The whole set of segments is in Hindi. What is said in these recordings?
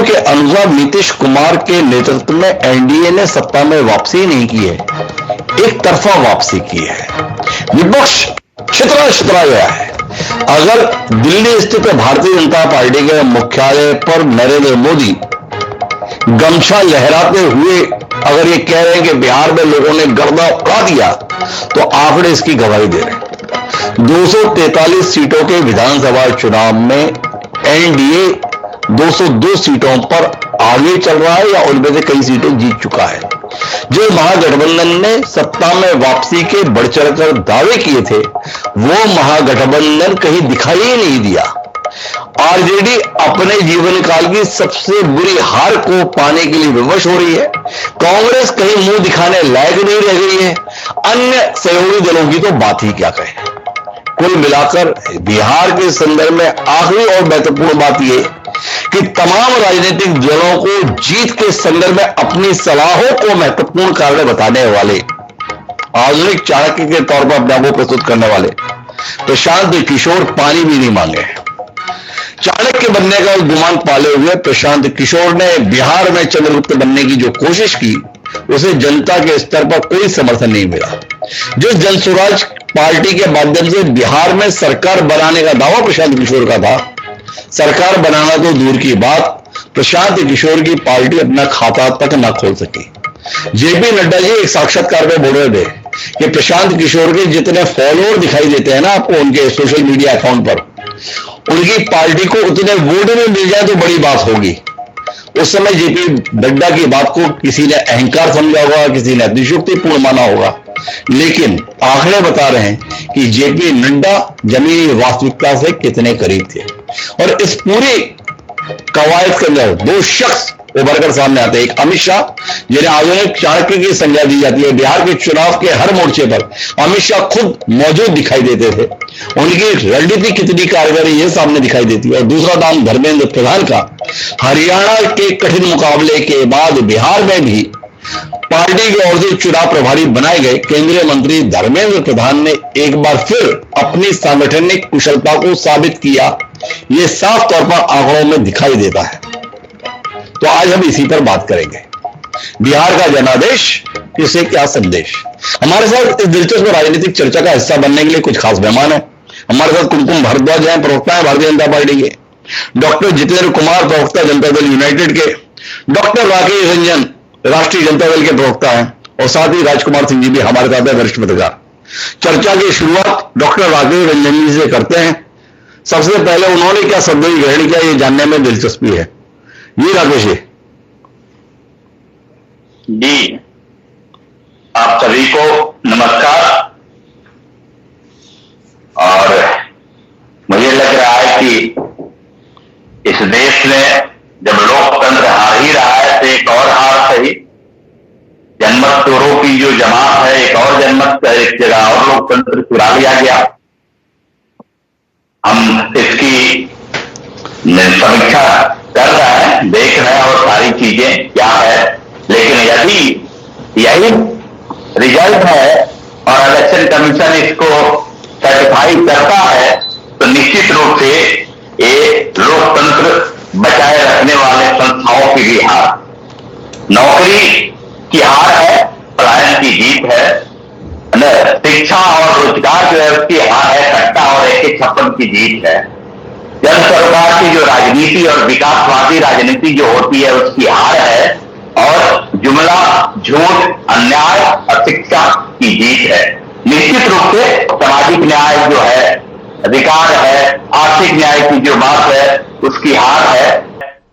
के अनुसार नीतीश कुमार के नेतृत्व में एनडीए ने सत्ता में वापसी नहीं की है, एक तरफा वापसी की है। विपक्ष छितरा गया है। अगर दिल्ली स्थित भारतीय जनता पार्टी के मुख्यालय पर नरेंद्र मोदी गमछा लहराते हुए अगर ये कह रहे हैं कि बिहार में लोगों ने गर्दा उड़ा दिया, तो आंकड़े इसकी गवाही दे रहे हैं। 243 सीटों के विधानसभा चुनाव में एनडीए 202 सीटों पर आगे चल रहा है या उनमें से कई सीटें जीत चुका है। जो महागठबंधन ने सत्ता में वापसी के बढ़ चढ़कर दावे किए थे, वो महागठबंधन कहीं दिखाई ही नहीं दिया। आरजेडी अपने जीवन काल की सबसे बुरी हार को पाने के लिए विवश हो रही है। कांग्रेस कहीं मुंह दिखाने लायक नहीं रह गई है। अन्य सहयोगी दलों की तो बात ही क्या कहें। कुल मिलाकर बिहार के संदर्भ में आखिरी और महत्वपूर्ण बात यह कि तमाम राजनीतिक दलों को जीत के संदर्भ में अपनी सलाहों को महत्वपूर्ण कारण बताने वाले, आधुनिक चाणक्य के तौर पर अपने आप को प्रस्तुत करने वाले प्रशांत किशोर पानी भी नहीं मांगे। चाणक्य बनने का गुमान पाले हुए प्रशांत किशोर ने बिहार में चंद्रगुप्त बनने की जो कोशिश की, उसे जनता के स्तर पर कोई समर्थन नहीं मिला। जिस जनसुराज पार्टी के माध्यम से बिहार में सरकार बनाने का दावा प्रशांत किशोर का था, सरकार बनाना तो दूर की बात, प्रशांत किशोर की पार्टी अपना खाता तक ना खोल सकी। जेपी नड्डा जी एक साक्षात्कार में बोल रहे थे कि प्रशांत किशोर के जितने फॉलोअर दिखाई देते हैं ना आपको उनके सोशल मीडिया अकाउंट पर, उनकी पार्टी को उतने वोट में मिल जाए तो बड़ी बात होगी। उस समय जेपी नड्डा की बात को किसी ने अहंकार समझा होगा, किसी ने अतिशयोक्तिपूर्ण माना होगा, लेकिन आंकड़े बता रहे हैं कि जेपी नड्डा जमीनी वास्तविकता से कितने करीब थे। और इस पूरी कवायद के अंदर दो शख्स उभरकर सामने आते हैं। एक अमित शाह, जिन्हें आधुनिक चाणक्य की संज्ञा दी जाती है। बिहार के चुनाव के हर मोर्चे पर अमित शाह खुद मौजूद दिखाई देते थे। उनकी रणनीति कितनी कारगर है ये सामने दिखाई देती है। और दूसरा नाम धर्मेंद्र प्रधान का। हरियाणा के कठिन मुकाबले के बाद बिहार में भी पार्टी की ओर से चुनाव प्रभारी बनाए गए केंद्रीय मंत्री धर्मेंद्र प्रधान ने एक बार फिर अपनी सांगठनिक कुशलता को साबित किया। यह साफ तौर पर आंकड़ों में दिखाई देता है। तो आज हम इसी पर बात करेंगे। बिहार का जनादेश, इसे क्या संदेश। हमारे साथ इस दिलचस्प राजनीतिक चर्चा का हिस्सा बनने के लिए कुछ खास मेहमान हैं। हमारे साथ कुमकुम भारद्वाज हैं, प्रवक्ता है भारतीय जनता पार्टी के। डॉक्टर जितेंद्र कुमार, प्रवक्ता जनता दल यूनाइटेड के। डॉक्टर राकेश रंजन, राष्ट्रीय जनता दल के प्रवक्ता हैं। और साथ ही राजकुमार सिंह जी भी हमारे साथ है, वरिष्ठ पत्रकार। चर्चा की शुरुआत डॉक्टर राकेश रंजन जी से करते हैं। सबसे पहले उन्होंने क्या शब्दों की ग्रहण किया, ये जानने में दिलचस्पी है। जी राकेश जी, आप सभी को नमस्कार। और मुझे लग रहा है कि इस देश में जब लोकतंत्र हार ही रहा है तो एक और हार सही, जनमत चोरों की जो जमात है, एक और जनमत एक जगह और लोकतंत्र चुरा लिया गया। हम इसकी समीक्षा कर रहे हैं, देख रहे हैं और सारी चीजें क्या है। लेकिन यदि यही रिजल्ट है और इलेक्शन कमीशन इसको सर्टिफाई करता है तो निश्चित रूप से ये लोकतंत्र बचाए रखने वाले संस्थाओं की भी हार, नौकरी की हार है, पलायन की जीत है, शिक्षा और रोजगार जो है उसकी हार है, सट्टा और 156 की जीत है। जन सरकार की जो राजनीति और विकासवादी राजनीति जो होती है उसकी हार है, और जुमला, झूठ, अन्याय, अशिक्षा की जीत है। निश्चित रूप से सामाजिक न्याय जो है, अधिकार है, आर्थिक न्याय की जो बात है उसकी हार है,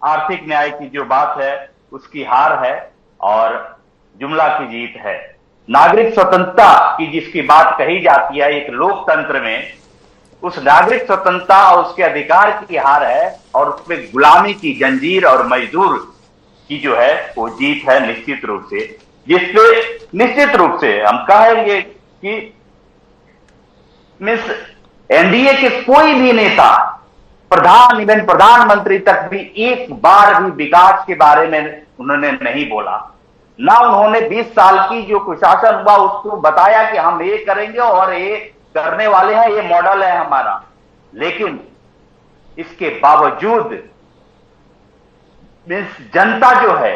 आर्थिक न्याय की जो बात है उसकी हार है, और जुमला की जीत है। नागरिक स्वतंत्रता की जिसकी बात कही जाती है एक लोकतंत्र में, उस नागरिक स्वतंत्रता और उसके अधिकार की हार है, और उसमें गुलामी की जंजीर और मजदूर की जो है वो जीत है निश्चित रूप से। जिसपे निश्चित रूप से हम कहेंगे कि मिस एनडीए के कोई भी नेता, प्रधान इवन प्रधानमंत्री तक भी एक बार भी विकास के बारे में उन्होंने नहीं बोला। ना उन्होंने 20 साल की जो कुशासन हुआ उसको बताया कि हम ये करेंगे और ये करने वाले हैं, ये मॉडल है हमारा। लेकिन इसके बावजूद मीन्स जनता जो है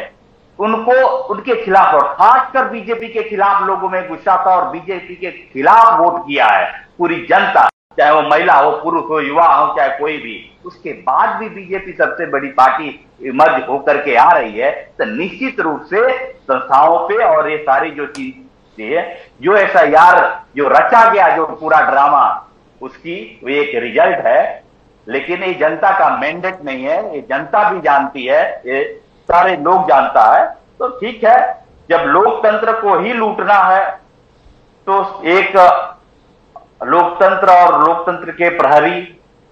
उनको उनके खिलाफ, और खासकर बीजेपी के खिलाफ लोगों में गुस्सा था और बीजेपी के खिलाफ वोट किया है पूरी जनता, चाहे वो महिला हो, पुरुष हो, युवा हो, चाहे कोई भी। उसके बाद भी बीजेपी सबसे बड़ी पार्टी इमर्ज होकर के आ रही है, तो निश्चित रूप से संस्थाओं पे और ये सारी जो चीज है, जो SIR जो रचा गया, जो पूरा ड्रामा, उसकी वो एक रिजल्ट है। लेकिन ये जनता का मैंडेट नहीं है, ये जनता भी जानती है, ये सारे लोग जानता है। तो ठीक है, जब लोकतंत्र को ही लूटना है तो एक लोकतंत्र और लोकतंत्र के प्रहरी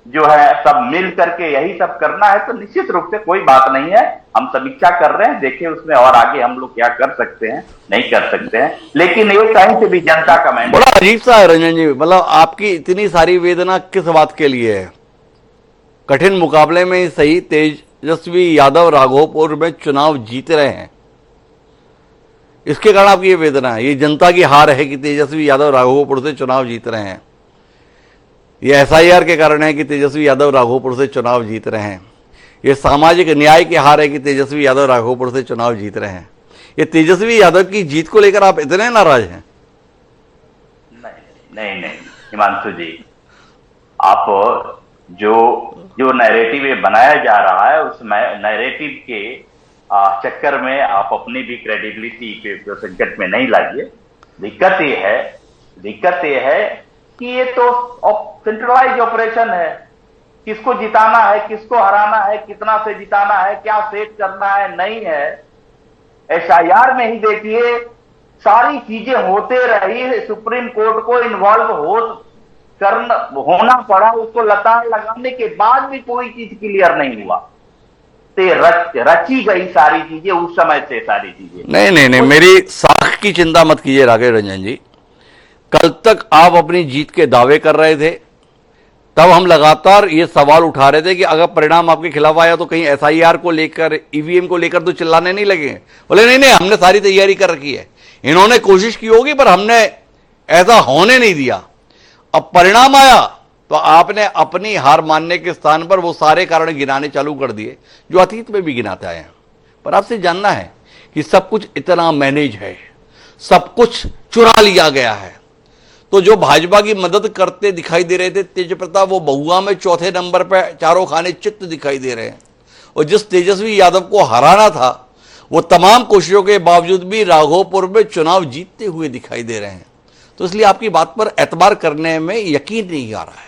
जो है सब मिल करके यही सब करना है, तो निश्चित रूप से कोई बात नहीं है। हम समीक्षा कर रहे हैं, देखिए उसमें और आगे हम लोग क्या कर सकते हैं, नहीं कर सकते हैं। लेकिन ये कहीं से भी जनता का मैंडेट। बड़ा अजीब सा है रंजन जी, मतलब आपकी इतनी सारी वेदना किस बात के लिए है? कठिन मुकाबले में ही सही, तेजस्वी यादव राघोपुर में चुनाव जीत रहे हैं, इसके कारण आपकी ये वेदना है। ये जनता की हार है कि तेजस्वी यादव राघोपुर से चुनाव जीत रहे हैं। ये SIR के कारण है कि तेजस्वी यादव राघोपुर से चुनाव जीत रहे हैं। ये सामाजिक न्याय की हार है कि तेजस्वी यादव राघोपुर से चुनाव जीत रहे हैं। ये तेजस्वी यादव की जीत को लेकर आप इतने नाराज हैं? नहीं हिमांशु जी, आप जो नैरेटिव बनाया जा रहा है, उस नैरेटिव के चक्कर में आप अपनी भी क्रेडिबिलिटी के संकट में नहीं लाइए। दिक्कत ये है कि ये तो सेंट्रलाइज ऑपरेशन है। किसको जिताना है, किसको हराना है, कितना से जिताना है, क्या सेट करना है, नहीं है। SIR में ही देखिए सारी चीजें होते रही, सुप्रीम कोर्ट को इन्वॉल्व होना पड़ा, उसको लताड़ लगाने के बाद भी कोई चीज क्लियर नहीं हुआ। रची गई सारी चीजें उस समय से, सारी चीजें। नहीं, मेरी साख की चिंता मत कीजिए राकेश रंजन जी। कल तक आप अपनी जीत के दावे कर रहे थे, तब हम लगातार ये सवाल उठा रहे थे कि अगर परिणाम आपके खिलाफ आया तो कहीं SIR को लेकर, EVM को लेकर तो चिल्लाने नहीं लगे। बोले नहीं, हमने सारी तैयारी कर रखी है, इन्होंने कोशिश की होगी पर हमने ऐसा होने नहीं दिया। अब परिणाम आया तो आपने अपनी हार मानने के स्थान पर वो सारे कारण गिनाने चालू कर दिए जो अतीत में भी गिनाते आए हैं। पर आपसे जानना है कि सब कुछ इतना मैनेज है, सब कुछ चुरा लिया गया है। तो जो भाजपा की मदद करते दिखाई दे रहे थे तेज प्रताप, वो बहुआ में चौथे नंबर पर चारों खाने चित्त दिखाई दे रहे हैं। और जिस तेजस्वी यादव को हराना था, वो तमाम कोशिशों के बावजूद भी राघोपुर में चुनाव जीतते हुए दिखाई दे रहे हैं। तो इसलिए आपकी बात पर एतबार करने में यकीन नहीं आ रहा है,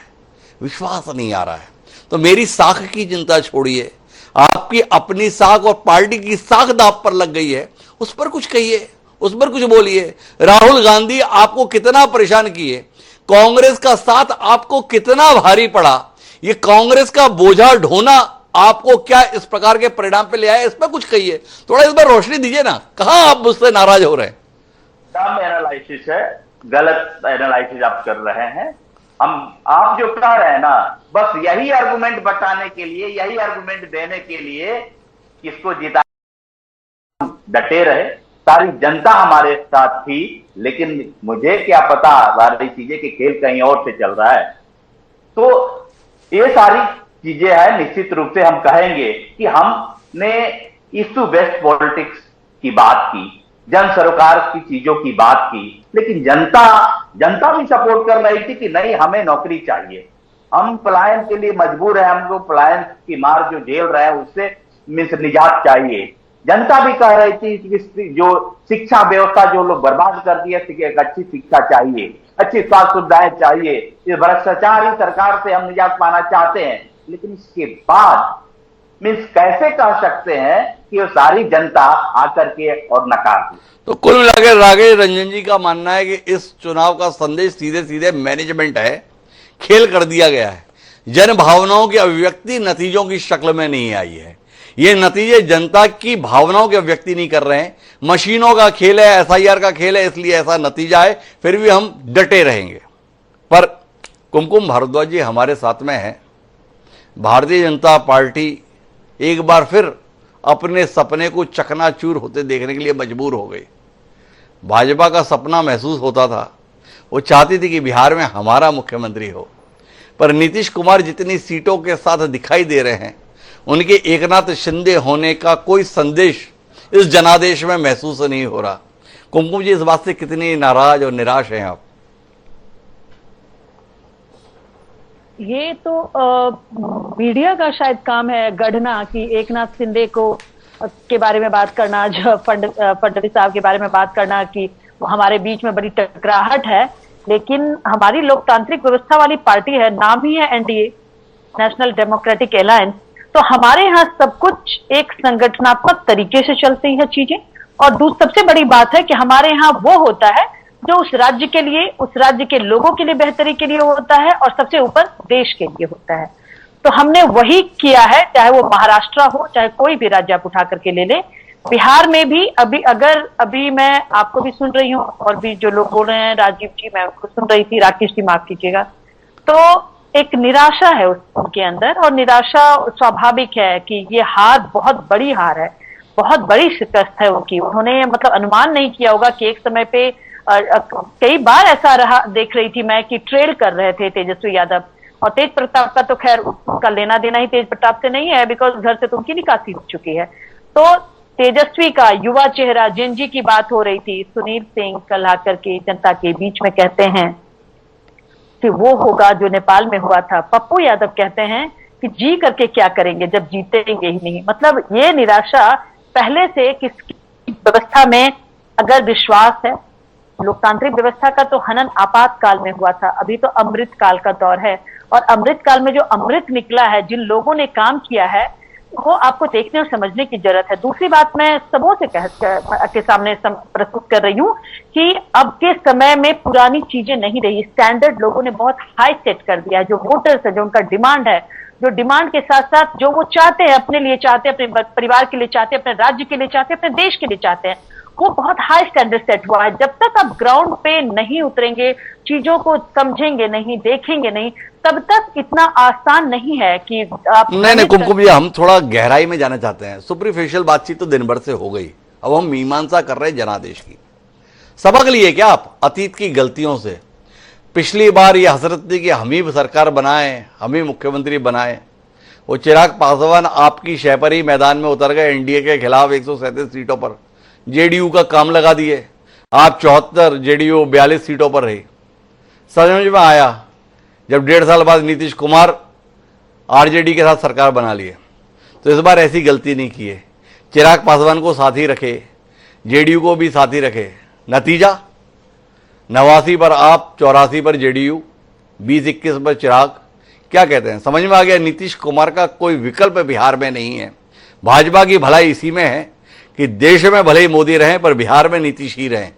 विश्वास नहीं आ रहा है। तो मेरी साख की चिंता छोड़िए, आपकी अपनी साख और पार्टी की साख दांव पर लग गई है, उस पर कुछ कहिए, उस पर कुछ बोलिए। राहुल गांधी आपको कितना परेशान किए, कांग्रेस का साथ आपको कितना भारी पड़ा, ये कांग्रेस का बोझा ढोना आपको क्या इस प्रकार के परिणाम पे ले आया, इस पर कुछ कहिए, थोड़ा इस पर रोशनी दीजिए ना। कहां आप मुझसे नाराज हो रहे हैं? एनालिसिस है, गलत एनालिसिस आप कर रहे हैं। आप जो कह रहे हैं ना, बस यही आर्गुमेंट बताने के लिए, यही आर्गुमेंट देने के लिए किसको जिता डटे रहे। सारी जनता हमारे साथ थी, लेकिन मुझे क्या पता सारी चीजें कि खेल कहीं और से चल रहा है। तो ये सारी चीजें हैं। निश्चित रूप से हम कहेंगे कि हमने इश्यू बेस्ड पॉलिटिक्स की बात की, जन सरोकार की चीजों की बात की, लेकिन जनता भी सपोर्ट कर रही थी कि नहीं, हमें नौकरी चाहिए, हम पलायन के लिए मजबूर है, हमको पलायन की मार जो झेल रहे हैं उससे निजात चाहिए। जनता भी कह रही थी कि जो शिक्षा व्यवस्था जो लोग बर्बाद कर दिए, एक अच्छी शिक्षा चाहिए, अच्छी स्वास्थ्य सुविधाएं चाहिए, इस भ्रष्टाचारी सरकार से हम निजात पाना चाहते हैं। लेकिन इसके बाद कैसे कह सकते हैं कि वो सारी जनता आकर के और नकार दी? तो कुल मिलाकर राकेश रंजन जी का मानना है कि इस चुनाव का संदेश सीधे सीधे मैनेजमेंट है, खेल कर दिया गया है। जन भावनाओं की अभिव्यक्ति नतीजों की शक्ल में नहीं आई है। ये नतीजे जनता की भावनाओं की अभिव्यक्ति नहीं कर रहे हैं। मशीनों का खेल है, SIR का खेल है, इसलिए ऐसा नतीजा है। फिर भी हम डटे रहेंगे। पर कुमकुम भारद्वाज जी हमारे साथ में है। भारतीय जनता पार्टी एक बार फिर अपने सपने को चकनाचूर होते देखने के लिए मजबूर हो गई। भाजपा का सपना महसूस होता था, वो चाहती थी कि बिहार में हमारा मुख्यमंत्री हो, पर नीतीश कुमार जितनी सीटों के साथ दिखाई दे रहे हैं उनके एकनाथ शिंदे होने का कोई संदेश इस जनादेश में महसूस नहीं हो रहा। कुमकुम जी, इस बात से कितनी नाराज और निराश हैं आप? ये तो मीडिया का शायद काम है गढ़ना कि एकनाथ शिंदे को के बारे में बात करना, जो फडणवीस साहब के बारे में बात करना कि हमारे बीच में बड़ी टकराहट है। लेकिन हमारी लोकतांत्रिक व्यवस्था वाली पार्टी है, नाम ही है एनडीए, नेशनल डेमोक्रेटिक अलायंस। तो हमारे यहाँ सब कुछ एक संगठनात्मक तरीके से चलती है चीजें। और सबसे बड़ी बात है कि हमारे यहाँ वो होता है जो उस राज्य के लिए, उस राज्य के लोगों के लिए बेहतरी के लिए होता है, और सबसे ऊपर देश के लिए होता है। तो हमने वही किया है, चाहे वो महाराष्ट्र हो, चाहे कोई भी राज्य आप उठा करके ले ले। बिहार में भी अभी मैं आपको भी सुन रही हूँ, और भी जो लोग बोल रहे हैं, राजीव जी मैं उनको सुन रही थी, राकेश जी माफ कीजिएगा, तो एक निराशा है उनके अंदर। और निराशा स्वाभाविक है कि ये हार बहुत बड़ी हार है, बहुत बड़ी शिकस्त है उनकी। उन्होंने मतलब अनुमान नहीं किया होगा कि एक समय पे कई बार ऐसा रहा, देख रही थी मैं, कि ट्रेल कर रहे थे तेजस्वी यादव। और तेज प्रताप का तो खैर उसका लेना देना ही तेज प्रताप से नहीं है, बिकॉज घर से तो उनकी निकासी हो चुकी है। तो तेजस्वी का युवा चेहरा जेनजी की बात हो रही थी, सुनील सिंह कल आकर के जनता के बीच में कहते हैं कि वो होगा जो नेपाल में हुआ था। पप्पू यादव कहते हैं कि जी करके क्या करेंगे जब जीतेंगे ही नहीं। मतलब ये निराशा पहले से किसकी व्यवस्था में अगर विश्वास है, लोकतांत्रिक व्यवस्था का तो हनन आपातकाल में हुआ था, अभी तो अमृत काल का दौर है। और अमृत काल में जो अमृत निकला है, जिन लोगों ने काम किया है, वो आपको देखने और समझने की जरूरत है। दूसरी बात मैं सबों से के सामने प्रस्तुत कर रही हूँ कि अब के समय में पुरानी चीजें नहीं रही, स्टैंडर्ड लोगों ने बहुत हाई सेट कर दिया है। जो वोटर्स है, जो उनका डिमांड है, जो डिमांड के साथ साथ जो वो चाहते हैं, अपने लिए चाहते हैं, अपने परिवार के लिए चाहते हैं, अपने राज्य के लिए चाहते हैं, अपने देश के लिए चाहते हैं, वो बहुत हाई स्टैंडर्ड सेट हुआ है। जब तक आप ग्राउंड पे नहीं उतरेंगे, चीजों को समझेंगे नहीं, देखेंगे नहीं, तब तक इतना आसान नहीं है कि आप नहीं कुमकुम जी, हम थोड़ा गहराई में जाना चाहते हैं। सुपरफिशियल बातचीत तो दिन भर से हो गई, अब हम मीमांसा कर रहे हैं जनादेश की। सबक लिए क्या आप अतीत की गलतियों से? पिछली बार ये हसरत थी कि हम ही सरकार बनाए, हम ही मुख्यमंत्री बनाए। वो चिराग पासवान आपकी शह पर ही मैदान में उतर गए, एनडीए के खिलाफ 137 सीटों पर जेडीयू का काम लगा दिए। आप 74, जेडीयू 42 सीटों पर रही। समझ में आया जब 1.5 साल बाद नीतीश कुमार आरजेडी के साथ सरकार बना लिए। तो इस बार ऐसी गलती नहीं की है, चिराग पासवान को साथी रखे, जेडीयू को भी साथी रखे। नतीजा 89 पर आप, 84 पर जेडीयू, 20-21 पर चिराग। क्या कहते हैं, समझ में आ गया? नीतीश कुमार का कोई विकल्प बिहार में नहीं है। भाजपा की भलाई इसी में है कि देश में भले ही मोदी रहे पर बिहार में नीतीश ही रहे।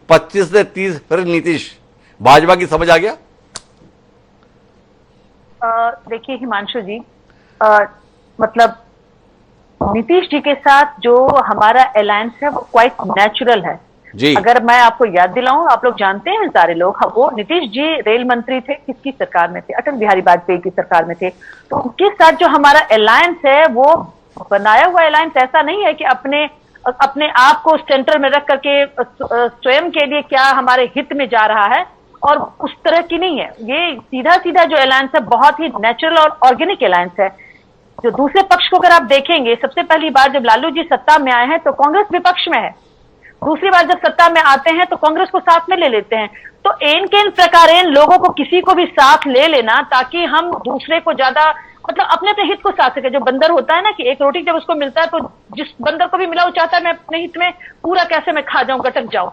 25 से 30 फिर नीतीश। भाजपा की समझ आ गया? देखिए हिमांशु जी, मतलब नीतीश जी के साथ जो हमारा अलायंस है वो क्वाइट नेचुरल है जी। अगर मैं आपको याद दिलाऊं, आप लोग जानते हैं सारे लोग, वो नीतीश जी रेल मंत्री थे, किसकी सरकार में थे? अटल बिहारी वाजपेयी की सरकार में थे। तो उनके साथ जो हमारा अलायंस है, वो बनाया हुआ अलायंस ऐसा नहीं है कि अपने आप को सेंटर में रख करके स्वयं के लिए क्या हमारे हित में जा रहा है, और उस तरह की नहीं है। ये सीधा सीधा जो अलायंस है बहुत ही नेचुरल और ऑर्गेनिक अलायंस है। जो दूसरे पक्ष को अगर आप देखेंगे, सबसे पहली बार जब लालू जी सत्ता में आए हैं तो कांग्रेस विपक्ष में है, दूसरी बार जब सत्ता में आते हैं तो कांग्रेस को साथ में ले लेते हैं। तो इन प्रकार लोगों को किसी को भी साथ ले लेना, ताकि हम दूसरे को ज्यादा मतलब अपने हित को साथ सके। जो बंदर होता है ना कि एक रोटी जब उसको मिलता है तो जिस बंदर को भी मिला वो चाहता है मैं अपने हित में पूरा कैसे मैं खा जाऊं, गटक जाऊं।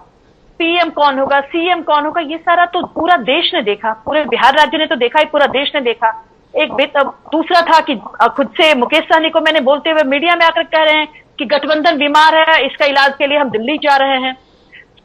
पीएम कौन होगा, सीएम कौन होगा, ये सारा तो पूरा देश ने देखा, पूरे बिहार राज्य ने तो देखा ही, पूरा देश ने देखा। दूसरा था कि खुद से मुकेश सहनी को मैंने बोलते हुए मीडिया में आकर कह रहे हैं कि गठबंधन बीमार है, इसका इलाज के लिए हम दिल्ली जा रहे हैं।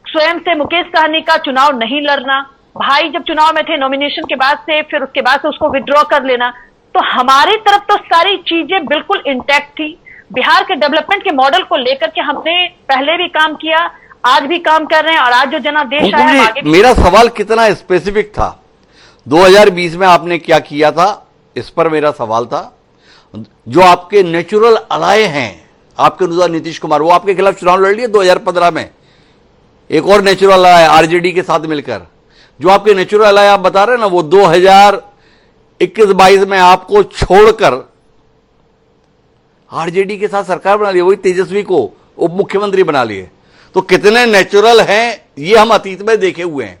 स्वयं से मुकेश सहनी का चुनाव नहीं लड़ना, भाई जब चुनाव में थे नॉमिनेशन के बाद से, फिर उसके बाद से उसको विड्रॉ कर लेना। तो हमारी तरफ तो सारी चीजें बिल्कुल इंटैक्ट थी। बिहार के डेवलपमेंट के मॉडल को लेकर के हमने पहले भी काम किया, आज भी काम कर रहे हैं, और आज जो जनादेश आया आगे। मेरा सवाल कितना स्पेसिफिक था, 2020 में आपने क्या किया था, इस पर मेरा सवाल था। जो आपके नेचुरल अलाय हैं, आपके अनुसार नीतीश कुमार, वो आपके खिलाफ चुनाव लड़ लिए 2015 में, एक और नेचुरल अलाय आरजेडी के साथ मिलकर। जो आपके नेचुरल अलाय आप बता रहे हैं ना, वो 2021-22 में आपको छोड़कर आरजेडी के साथ सरकार बना ली, वही तेजस्वी को उप मुख्यमंत्री बना लिए। तो कितने नेचुरल हैं ये हम अतीत में देखे हुए हैं।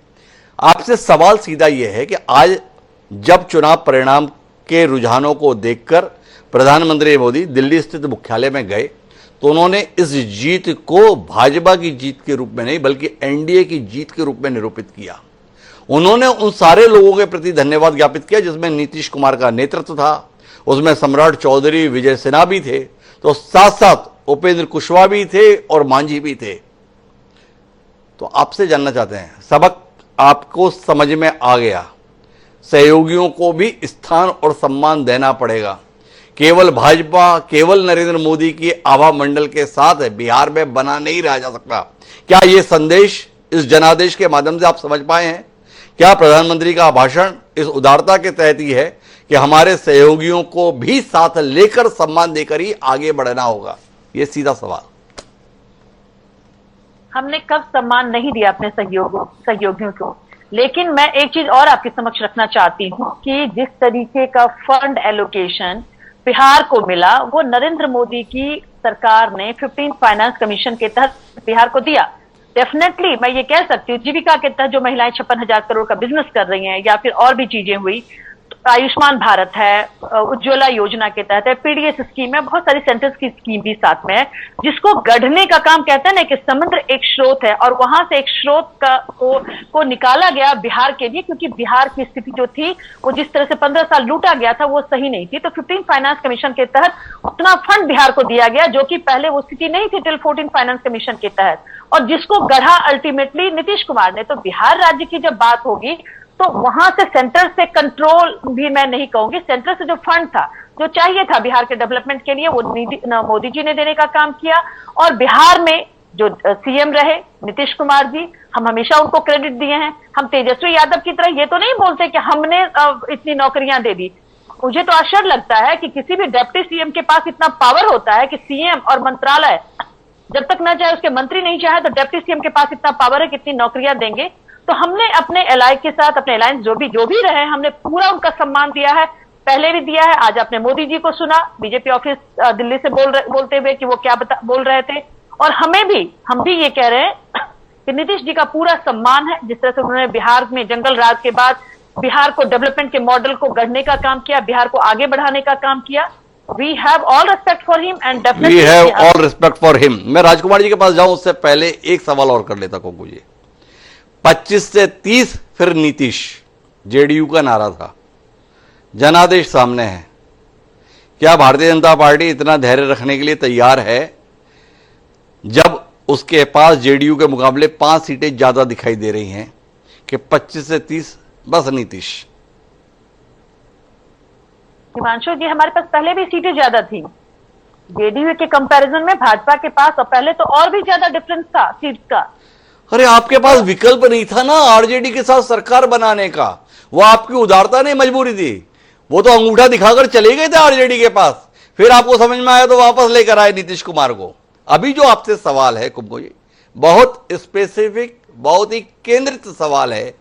आपसे सवाल सीधा यह है कि आज जब चुनाव परिणाम के रुझानों को देखकर प्रधानमंत्री मोदी दिल्ली स्थित मुख्यालय में गए तो उन्होंने इस जीत को भाजपा की जीत के रूप में नहीं बल्कि एनडीए की जीत के रूप में निरूपित किया। उन्होंने उन सारे लोगों के प्रति धन्यवाद ज्ञापित किया जिसमें नीतीश कुमार का नेतृत्व था, उसमें सम्राट चौधरी, विजय सिन्हा भी थे, तो साथ साथ उपेंद्र कुशवाहा भी थे और मांझी भी थे। तो आपसे जानना चाहते हैं, सबक आपको समझ में आ गया, सहयोगियों को भी स्थान और सम्मान देना पड़ेगा। केवल भाजपा, केवल नरेंद्र मोदी की आभा मंडल के साथ बिहार में बना नहीं रहा जा सकता। क्या यह संदेश इस जनादेश के माध्यम से आप समझ पाए हैं? क्या प्रधानमंत्री का भाषण इस उदारता के तहत ही है कि हमारे सहयोगियों को भी साथ लेकर सम्मान देकर ही आगे बढ़ना होगा? यह सीधा सवाल। हमने कब सम्मान नहीं दिया अपने सहयोगियों को, लेकिन मैं एक चीज और आपके समक्ष रखना चाहती हूं कि जिस तरीके का फंड एलोकेशन बिहार को मिला वो नरेंद्र मोदी की सरकार ने 15 फाइनेंस कमीशन के तहत बिहार को दिया। डेफिनेटली मैं ये कह सकती हूँ जीविका के तहत जो महिलाएं 56,000 करोड़ का बिजनेस कर रही हैं या फिर और भी चीजें हुई, आयुष्मान भारत है, उज्ज्वला योजना के तहत है, पीडीएस स्कीम है, बहुत सारी सेंटर्स की स्कीम भी साथ में है, जिसको गढ़ने का काम कहते हैं ना कि समुद्र एक स्रोत है और वहां से एक स्रोत को निकाला गया बिहार के लिए, क्योंकि बिहार की स्थिति जो थी वो जिस तरह से 15 साल लूटा गया था वो सही नहीं थी। तो 15 फाइनेंस कमीशन के तहत उतना फंड बिहार को दिया गया जो कि पहले वो स्थिति नहीं थी टिल 14 फाइनेंस कमीशन के तहत, और जिसको गढ़ा अल्टीमेटली नीतीश कुमार ने। तो बिहार राज्य की जब बात होगी तो वहां से सेंटर से कंट्रोल भी मैं नहीं कहूंगी, सेंटर से जो फंड था जो चाहिए था बिहार के डेवलपमेंट के लिए वो मोदी जी ने देने का काम किया। और बिहार में जो सीएम रहे नीतीश कुमार जी, हम हमेशा उनको क्रेडिट दिए हैं। हम तेजस्वी यादव की तरह ये तो नहीं बोलते कि हमने इतनी नौकरियां दे दी। मुझे तो आश्चर्य लगता है कि किसी भी डिप्टी सीएम के पास इतना पावर होता है कि सीएम और मंत्रालय जब तक ना चाहे उसके मंत्री नहीं चाहे तो डिप्टी सीएम के पास इतना पावर है कितनी नौकरियां देंगे। तो हमने अपने एलाई के साथ, अपने अलायंस जो भी रहे, हमने पूरा उनका सम्मान दिया है, पहले भी दिया है। आज आपने मोदी जी को सुना बीजेपी ऑफिस दिल्ली से बोलते हुए कि वो क्या बोल रहे थे, और हम भी ये कह रहे हैं कि नीतीश जी का पूरा सम्मान है। जिस तरह से उन्होंने बिहार में जंगल राज के बाद बिहार को डेवलपमेंट के मॉडल को गढ़ने का काम किया, बिहार को आगे बढ़ाने का काम किया। We have all respect for him and definitely we have all respect for him। मैं राजकुमार जी के पास जाऊं उससे पहले एक सवाल और कर लेता हूं। जी 25 से 30 फिर नीतीश, जेडीयू का नारा था, जनादेश सामने है। क्या भारतीय जनता पार्टी इतना धैर्य रखने के लिए तैयार है जब उसके पास जेडीयू के मुकाबले 5 सीटें ज्यादा दिखाई दे रही हैं कि 25 से 30 बस नीतीश? हिमांशु जी, हमारे पास पहले भी सीटें ज्यादा थी जेडीयू के कंपैरिजन में भाजपा के पास, और पहले तो और भी ज्यादा डिफरेंस था सीट का। अरे आपके पास विकल्प नहीं था ना आरजेडी के साथ सरकार बनाने का, वो आपकी उदारता नहीं मजबूरी थी। वो तो अंगूठा दिखाकर चले गए थे आरजेडी के पास, फिर आपको समझ में आया तो वापस लेकर आए नीतीश कुमार को। अभी जो आपसे सवाल है कुंभो जी, बहुत स्पेसिफिक, बहुत ही केंद्रित सवाल है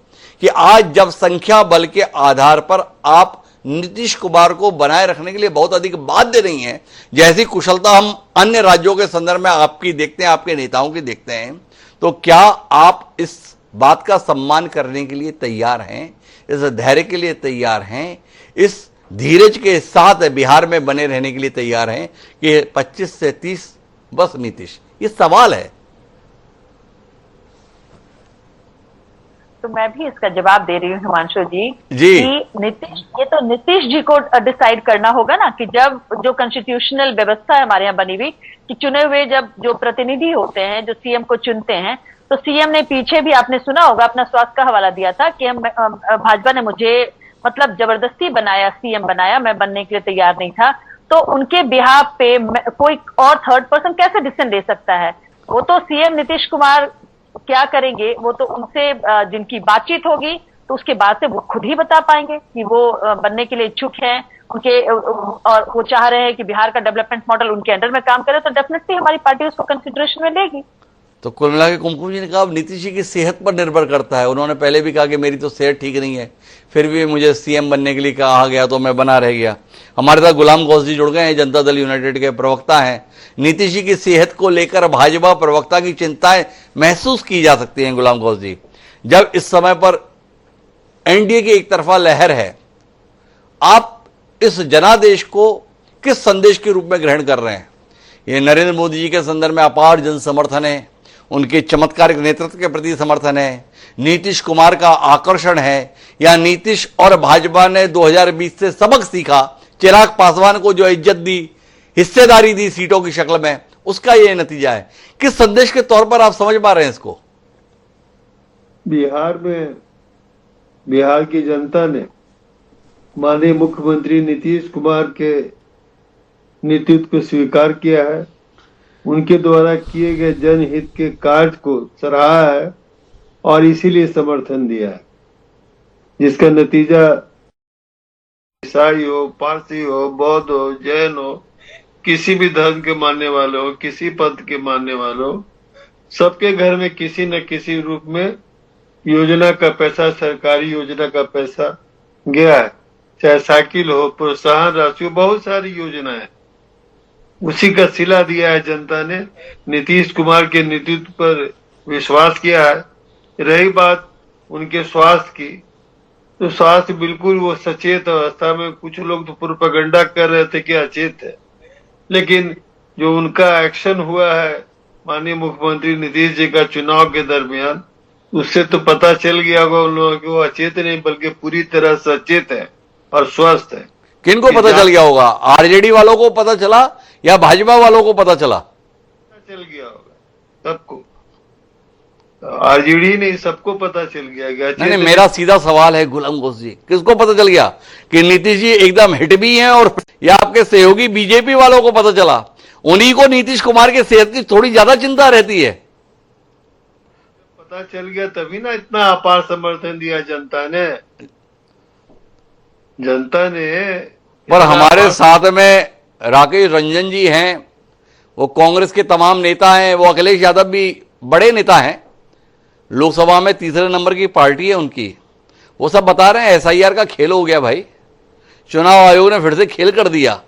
कि आज जब संख्या बल के आधार पर आप नीतीश कुमार को बनाए रखने के लिए बहुत अधिक बाध्य नहीं है, जैसी कुशलता हम अन्य राज्यों के संदर्भ में आपकी देखते हैं, आपके नेताओं की देखते हैं, तो क्या आप इस बात का सम्मान करने के लिए तैयार हैं, इस धैर्य के लिए तैयार हैं, इस धीरज के साथ बिहार में बने रहने के लिए तैयार हैं कि 25 से 30 बस नीतीश? ये सवाल है। तो मैं भी इसका जवाब दे रही हूँ हिमांशु जी कि नीतीश जी को डिसाइड करना होगा ना कि जब जो कॉन्स्टिट्यूशनल व्यवस्था है हमारे यहाँ बनी हुई कि चुने हुए जब जो प्रतिनिधि होते हैं जो सीएम को चुनते हैं, तो सीएम ने पीछे भी आपने सुना होगा अपना स्वास्थ्य का हवाला दिया था कि भाजपा ने मुझे मतलब जबरदस्ती बनाया, सीएम बनाया, मैं बनने के लिए तैयार नहीं था। तो उनके बिहाफ पे कोई और थर्ड पर्सन कैसे डिसीजन ले सकता है? वो तो सीएम नीतीश कुमार क्या करेंगे वो तो उनसे जिनकी बातचीत होगी तो उसके बाद से वो खुद ही बता पाएंगे कि वो बनने के लिए इच्छुक हैं उनके, और वो चाह रहे हैं कि बिहार का डेवलपमेंट मॉडल उनके अंडर में काम करे, तो डेफिनेटली हमारी पार्टी उसको कंसिडरेशन में लेगी। तो कुल मिला के कुमकुम जी ने कहा अब नीतीश जी की सेहत पर निर्भर करता है। उन्होंने पहले भी कहा कि मेरी तो सेहत ठीक नहीं है, फिर भी मुझे सीएम बनने के लिए कहा गया तो मैं बना रह गया। हमारे साथ गुलाम गौस जी जुड़ गए हैं, जनता दल यूनाइटेड के प्रवक्ता हैं। नीतीश जी की सेहत को लेकर भाजपा प्रवक्ता की चिंताएं महसूस की जा सकती हैं। गुलाम गौस जी, जब इस समय पर एनडीए की एक तरफा लहर है, आप इस जनादेश को किस संदेश के रूप में ग्रहण कर रहे हैं? ये नरेंद्र मोदी जी के संदर्भ में अपार जन समर्थन है, उनके चमत्कारिक नेतृत्व के प्रति समर्थन है, नीतीश कुमार का आकर्षण है, या नीतीश और भाजपा ने 2020 से सबक सीखा, चिराग पासवान को जो इज्जत दी, हिस्सेदारी दी सीटों की शक्ल में, उसका ये नतीजा है? किस संदेश के तौर पर आप समझ पा रहे हैं इसको? बिहार में बिहार की जनता ने माननीय मुख्यमंत्री नीतीश कुमार के नेतृत्व को स्वीकार किया है, उनके द्वारा किए गए जनहित के कार्य को सराहा है और इसीलिए समर्थन दिया है, जिसका नतीजा ईसाई हो, पारसी हो, बौद्ध हो, जैन हो, किसी भी धर्म के मानने वाले हो, किसी पंथ के मानने वाले हो, सबके घर में किसी न किसी रूप में योजना का पैसा, सरकारी योजना का पैसा गया है। चाहे साइकिल हो, प्रोत्साहन राशि हो, बहुत सारी योजना है, उसी का सिला दिया है जनता ने। नीतीश कुमार के नेतृत्व पर विश्वास किया है। रही बात उनके स्वास्थ्य की, तो स्वास्थ्य बिल्कुल वो सचेत अवस्था में, कुछ लोग तो प्रोपेगेंडा कर रहे थे कि अचेत है, लेकिन जो उनका एक्शन हुआ है माननीय मुख्यमंत्री नीतीश जी का चुनाव के दरमियान, उससे तो पता चल गया होगा उन लोगों को वो अचेत नहीं बल्कि पूरी तरह सचेत है और स्वस्थ है। किनको पता चल गया होगा? आरजेडी वालों को पता चला या भाजपा वालों को पता चला? चल गया होगा सबको, आरजेडी नहीं, सबको पता चल गया। नहीं, मेरा सीधा सवाल है गुलाम गौस जी, किसको पता चल गया कि नीतीश जी एकदम हिट भी हैं, और या आपके सहयोगी बीजेपी वालों को पता चला? उन्हीं को नीतीश कुमार के सेहत की थोड़ी ज्यादा चिंता रहती है। पता चल गया तभी ना इतना अपार समर्थन दिया जनता ने। पर हमारे साथ में राकेश रंजन जी हैं, वो कांग्रेस के तमाम नेता हैं, वो अखिलेश यादव भी बड़े नेता हैं, लोकसभा में तीसरे नंबर की पार्टी है उनकी। वो सब बता रहे हैं एसआईआर का खेल हो गया भाई, चुनाव आयोग ने फिर से खेल कर दिया।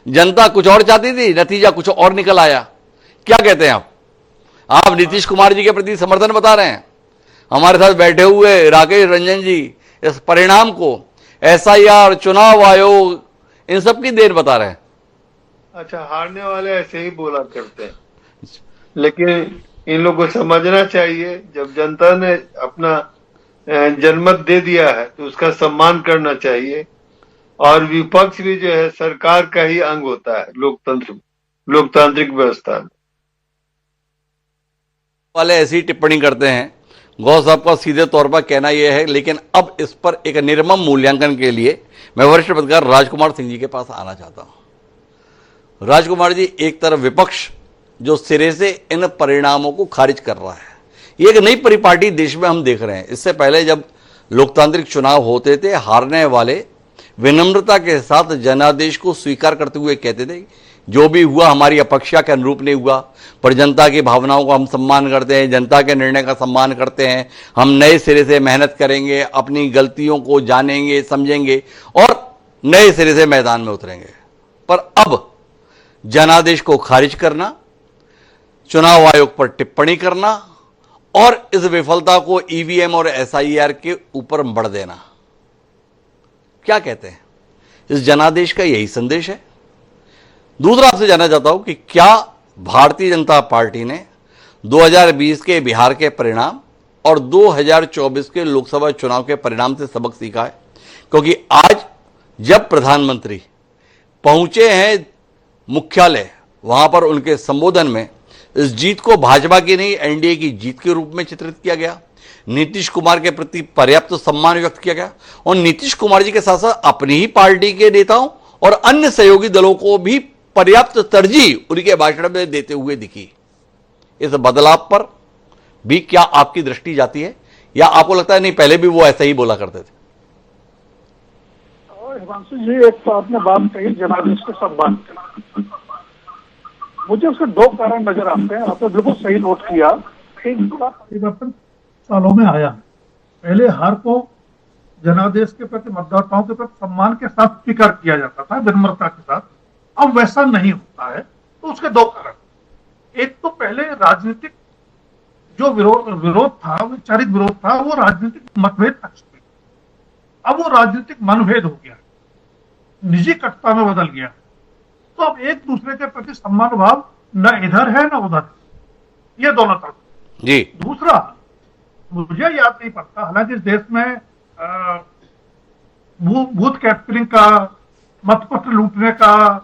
जनता कुछ और चाहती थी, नतीजा कुछ और निकल आया। क्या कहते हैं आप नीतीश कुमार जी के प्रति समर्थन बता रहे हैं। हमारे साथ बैठे हुए राकेश रंजन जी इस परिणाम को, एसआईआर, चुनाव आयोग, इन सब की देर बता रहे हैं। अच्छा, हारने वाले ऐसे ही बोला करते हैं, लेकिन इन लोगों को समझना चाहिए, जब जनता ने अपना जनमत दे दिया है तो उसका सम्मान करना चाहिए। और विपक्ष भी जो है सरकार का ही अंग होता है लोकतांत्रिक व्यवस्था में। वाले ऐसी टिप्पणी करते हैं। गौस साहब का सीधे तौर पर कहना यह है, लेकिन अब इस पर एक निर्मम मूल्यांकन के लिए मैं वरिष्ठ पत्रकार राजकुमार सिंह जी के पास आना चाहता हूं। राजकुमार जी, एक तरफ विपक्ष जो सिरे से इन परिणामों को खारिज कर रहा है, ये एक नई परिपाटी देश में हम देख रहे हैं। इससे पहले जब लोकतांत्रिक चुनाव होते थे, हारने वाले विनम्रता के साथ जनादेश को स्वीकार करते हुए कहते थे जो भी हुआ हमारी अपेक्षा के अनुरूप नहीं हुआ, पर जनता की भावनाओं को हम सम्मान करते हैं, जनता के निर्णय का सम्मान करते हैं, हम नए सिरे से मेहनत करेंगे, अपनी गलतियों को जानेंगे, समझेंगे और नए सिरे से मैदान में उतरेंगे। पर अब जनादेश को खारिज करना, चुनाव आयोग पर टिप्पणी करना और इस विफलता को ईवीएम और एसआईआर के ऊपर मढ़ देना, क्या कहते हैं? इस जनादेश का यही संदेश है। दूसरा आपसे जानना चाहता हूं कि क्या भारतीय जनता पार्टी ने 2020 के बिहार के परिणाम और 2024 के लोकसभा चुनाव के परिणाम से सबक सीखा है? क्योंकि आज जब प्रधानमंत्री पहुंचे हैं मुख्यालय, वहां पर उनके संबोधन में इस जीत को भाजपा की नहीं एनडीए की जीत के रूप में चित्रित किया गया। नीतीश कुमार के प्रति पर्याप्त सम्मान व्यक्त किया गया और नीतीश कुमार जी के साथ साथ अपनी ही पार्टी के नेताओं और अन्य सहयोगी दलों को भी पर्याप्त तरजीह उनके भाषण में देते हुए दिखी। इस बदलाव पर भी क्या आपकी दृष्टि जाती है या आपको लगता है नहीं पहले भी वो ऐसा ही बोला करते थे? हिमांशु जी, एक तो आपने बात कही जनादेश को सम्मान करना, मुझे उसके दो कारण नजर आते हैं। आपने बिल्कुल सही नोट किया कहीं बड़ा परिवर्तन सालों में आया। पहले हार को जनादेश के प्रति, मतदाताओं के प्रति सम्मान के साथ स्वीकार किया जाता था, विनम्रता के साथ। अब वैसा नहीं होता है। तो उसके दो कारण, एक तो पहले राजनीतिक जो विरोध था, वैचारिक विरोध था, वो राजनीतिक मतभेद तक थे। अब वो राजनीतिक मनभेद हो गया, निजी कटुता में बदल गया। तो अब एक दूसरे के प्रति सम्मान भाव न इधर है न उधर, ये दोनों तरफ जी। दूसरा, मुझे याद नहीं पड़ता, हालांकि इस देश में बूथ कैप्चरिंग का, मतपत्र लूटने का,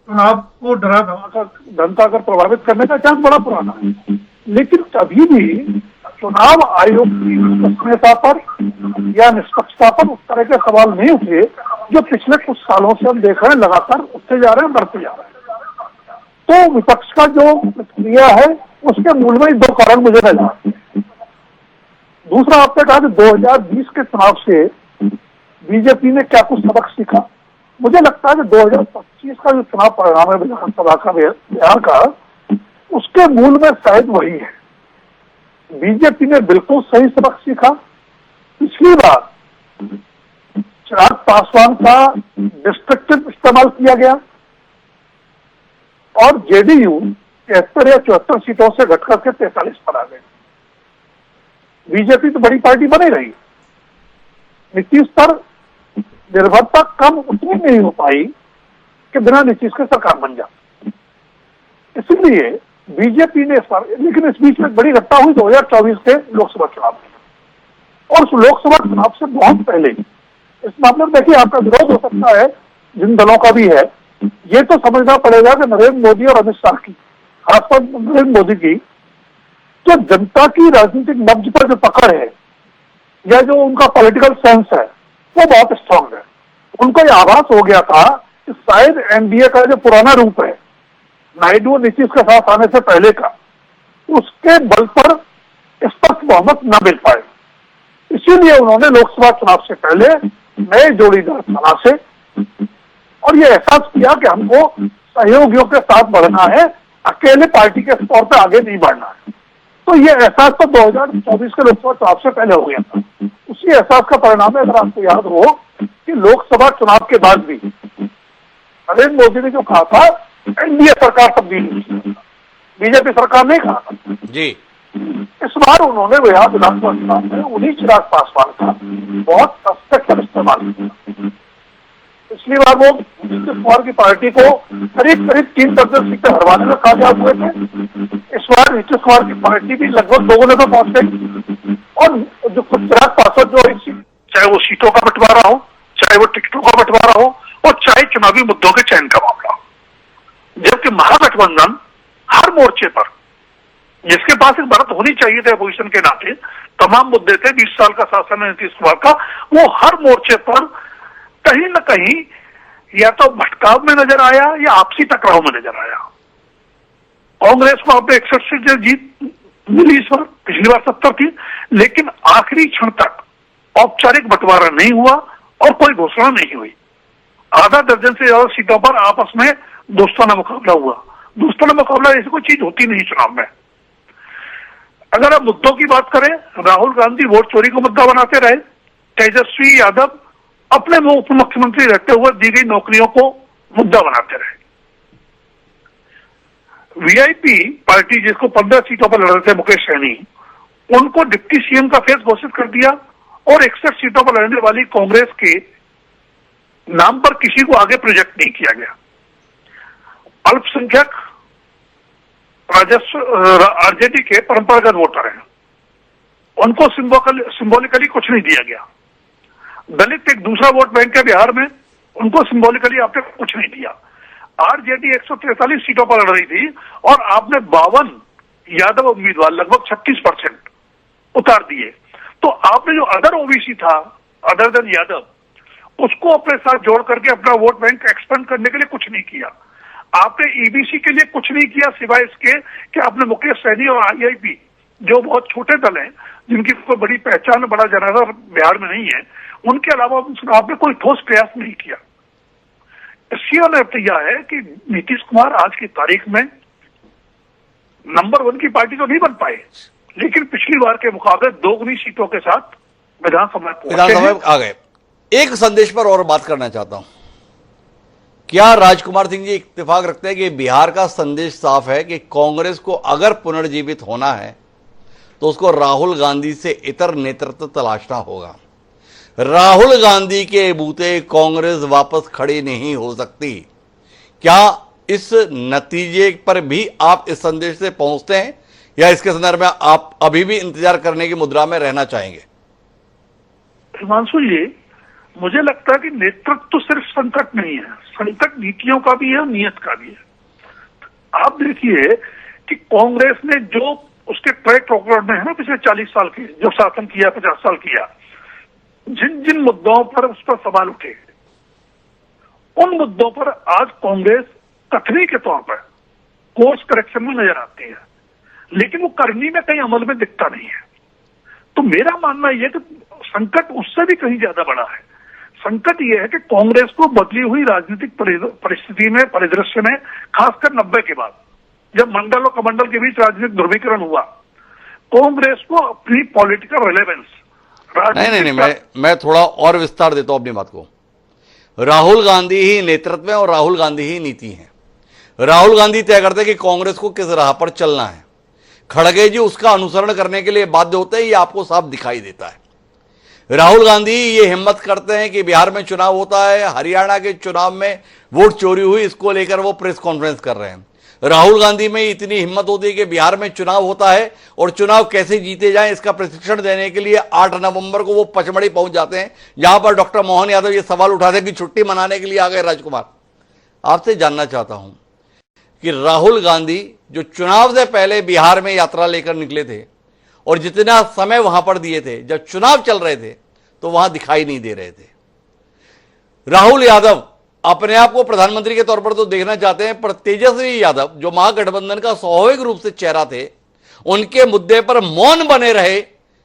चुनाव को डरा धमाका जनता कर प्रभावित करने का चांस बड़ा पुराना है। लेकिन कभी भी चुनाव आयोग की विश्वसनीयता पर या निष्पक्षता पर उस तरह के सवाल नहीं उठे जो पिछले कुछ सालों से हम देख रहे हैं, लगातार उठते जा रहे हैं, बढ़ते जा रहे हैं। तो विपक्ष का जो प्रतिक्रिया है उसके मूल में दो कारण मुझे नजर आते हैं। दूसरा, आपने कहा कि 2020 के चुनाव से बीजेपी ने क्या कुछ सबक सीखा। मुझे लगता है कि 2025 का जो चुनाव परिणाम है विधानसभा का, बिहार का, उसके मूल में शायद वही है। बीजेपी ने बिल्कुल सही सबक सीखा। पिछली बार चिराग पासवान का डिस्ट्रक्टिव इस्तेमाल किया गया और जेडीयू 73 या 74 सीटों से घटकर के 43 पर आ गए। बीजेपी तो बड़ी पार्टी बनी रही। नीतीश पर निर्भरता कम उतनी नहीं हो पाई कि बिना नीतीश के सरकार बन जाती। इसलिए बीजेपी ने इस बार, लेकिन इस बीच में बड़ी घटना हुई 2024 के लोकसभा चुनाव में। और उस लोकसभा चुनाव से बहुत पहले इस मामले में देखिए, आपका विरोध हो सकता है, जिन दलों का भी है, ये तो समझना पड़ेगा कि नरेंद्र मोदी और अमित शाह की, खासकर नरेंद्र मोदी की, जो जनता की राजनीतिक नब्ज पर जो पकड़ है या जो उनका पॉलिटिकल सेंस है, वो बहुत स्ट्रांग है। उनको ये आभास हो गया था कि शायद एनडीए का जो पुराना रूप है, नायडू और नीतीश के साथ आने से पहले का, उसके बल पर स्पष्ट बहुमत न मिल पाए। इसीलिए उन्होंने लोकसभा चुनाव से पहले नए जोड़ीदार तलाशे और ये एहसास किया कि हमको सहयोगियों के साथ बढ़ना है, अकेले पार्टी के तौर पर आगे नहीं बढ़ना है। तो ये एहसास तो 2024 के लोकसभा चुनाव से पहले हो गया था। उसी एहसास का परिणाम है, अगर आपको याद हो, कि लोकसभा चुनाव के बाद भी नरेंद्र मोदी ने जो कहा था एनडीए सरकार तब्दील हुई, बीजेपी सरकार नहीं कहा था जी। इस बार उन्होंने विधानसभा चुनाव में उन्हीं चिराग पासवान का बहुत सस्पेक्ट इस्तेमाल किया। पिछली बार वो नीतीश कुमार की पार्टी को करीब 3 दर्जन सीटें हरवाने में कामयाब हुए थे। इस बार नीतीश कुमार की पार्टी भी लगभग दोगुने पे पहुंच गई। और जो चिराग पासवान जो चाहे वो सीटों का बंटवारा हो, चाहे वो टिकटों का बंटवारा हो, और चाहे चुनावी मुद्दों के चयन का मामला हो, जबकि महागठबंधन हर मोर्चे पर, जिसके पास एक बढ़त होनी चाहिए थे अपोजिशन के नाते, तमाम मुद्दे थे 20 साल का शासन है नीतीश कुमार का, वो हर मोर्चे पर कहीं न कहीं या तो भटकाव में नजर आया या आपसी टकराव में नजर आया। कांग्रेस को अपने 61 सीटें जीत मिली इस बार, पिछली बार 70 थी, लेकिन आखिरी क्षण तक औपचारिक बंटवारा नहीं हुआ और कोई घोषणा नहीं हुई। आधा दर्जन से ज्यादा सीटों पर आपस में दोस्ताना मुकाबला हुआ। दोस्ताना मुकाबला ऐसी कोई चीज होती नहीं चुनाव में। अगर आप मुद्दों की बात करें, राहुल गांधी वोट चोरी को मुद्दा बनाते रहे, तेजस्वी यादव अपने उप मुख्यमंत्री रहते हुए दी गई नौकरियों को मुद्दा बनाते रहे। वीआईपी पार्टी जिसको 15 सीटों पर लड़ रहे थे मुकेश सहनी, उनको डिप्टी सीएम का फेस घोषित कर दिया और 61 सीटों पर लड़ने वाली कांग्रेस के नाम पर किसी को आगे प्रोजेक्ट नहीं किया गया। अल्पसंख्यक राजस्व आरजेडी के परंपरागत वोटर हैं, उनको सिंबॉलिकली कुछ नहीं दिया गया। दलित एक दूसरा वोट बैंक है बिहार में, उनको सिंबॉलिकली आपने कुछ नहीं दिया। आरजेडी 143 सीटों पर लड़ रही थी और आपने 52 यादव उम्मीदवार, लगभग 36% उतार दिए। तो आपने जो अदर ओबीसी था, अदर देन यादव, उसको अपने साथ जोड़ करके अपना वोट बैंक एक्सपेंड करने के लिए कुछ नहीं किया। आपने ईबीसी के लिए कुछ नहीं किया, सिवाय इसके कि आपने मुकेश सहनी और आईआईपी, जो बहुत छोटे दल हैं, जिनकी कोई बड़ी पहचान, बड़ा जनाजा बिहार में नहीं है, उनके अलावा आपने कोई ठोस प्रयास नहीं किया। इसका नतीजा है कि नीतीश कुमार आज की तारीख में नंबर 1 की पार्टी तो नहीं बन पाए, लेकिन पिछली बार के मुकाबले दोगुनी सीटों के साथ विधानसभा विधानसभा में आ गए। एक संदेश पर और बात करना चाहता हूं, क्या राजकुमार सिंह जी इत्तेफाक रखते हैं कि बिहार का संदेश साफ है कि कांग्रेस को अगर पुनर्जीवित होना है तो उसको राहुल गांधी से इतर नेतृत्व तलाशना होगा। राहुल गांधी के बूते कांग्रेस वापस खड़ी नहीं हो सकती। क्या इस नतीजे पर भी आप इस संदेश से पहुंचते हैं या इसके संदर्भ में आप अभी भी इंतजार करने की मुद्रा में रहना चाहेंगे? हिमांशु जी, मुझे लगता है कि नेतृत्व तो सिर्फ संकट नहीं है, संकट नीतियों का भी है और नियत का भी है। आप देखिए कि कांग्रेस ने जो उसके ट्रैक रिकॉर्ड में है ना पिछले 40 साल के जो शासन किया, 50 साल किया, जिन जिन मुद्दों पर उस पर सवाल उठे, उन मुद्दों पर आज कांग्रेस कथनी के तौर पर कोर्स करेक्शन में नजर आती है, लेकिन वो करनी में कहीं अमल में दिखता नहीं है। तो मेरा मानना यह कि संकट उससे भी कहीं ज्यादा बड़ा है। संकट यह है कि कांग्रेस को बदली हुई राजनीतिक परिस्थिति में, परिदृश्य में, खासकर 90 के बाद जब मंडल और कमंडल के बीच राजनीतिक ध्रुवीकरण हुआ, कांग्रेस को अपनी पॉलिटिकल रिलेवेंस नहीं, मैं थोड़ा और विस्तार देता हूं अपनी बात को। राहुल गांधी ही नेतृत्व है और राहुल गांधी ही नीति है। राहुल गांधी तय करते हैं कि कांग्रेस को किस राह पर चलना है। खड़गे जी उसका अनुसरण करने के लिए बाध्य होते हैं, ये आपको साफ दिखाई देता है। राहुल गांधी ये हिम्मत करते हैं कि बिहार में चुनाव होता है, हरियाणा के चुनाव में वोट चोरी हुई, इसको लेकर वो प्रेस कॉन्फ्रेंस कर रहे हैं। राहुल गांधी में इतनी हिम्मत होती है कि बिहार में चुनाव होता है और चुनाव कैसे जीते जाएं इसका प्रशिक्षण देने के लिए 8 नवंबर को वो पचमढ़ी पहुंच जाते हैं, जहां पर डॉक्टर मोहन यादव ये सवाल उठाते हैं कि छुट्टी मनाने के लिए आ गए। राजकुमार, आपसे जानना चाहता हूं कि राहुल गांधी जो चुनाव से पहले बिहार में यात्रा लेकर निकले थे और जितना समय वहां पर दिए थे, जब चुनाव चल रहे थे तो वहां दिखाई नहीं दे रहे थे। राहुल यादव अपने आप को प्रधानमंत्री के तौर पर तो देखना चाहते हैं, पर तेजस्वी यादव जो महागठबंधन का स्वाभाविक रूप से चेहरा थे, उनके मुद्दे पर मौन बने रहे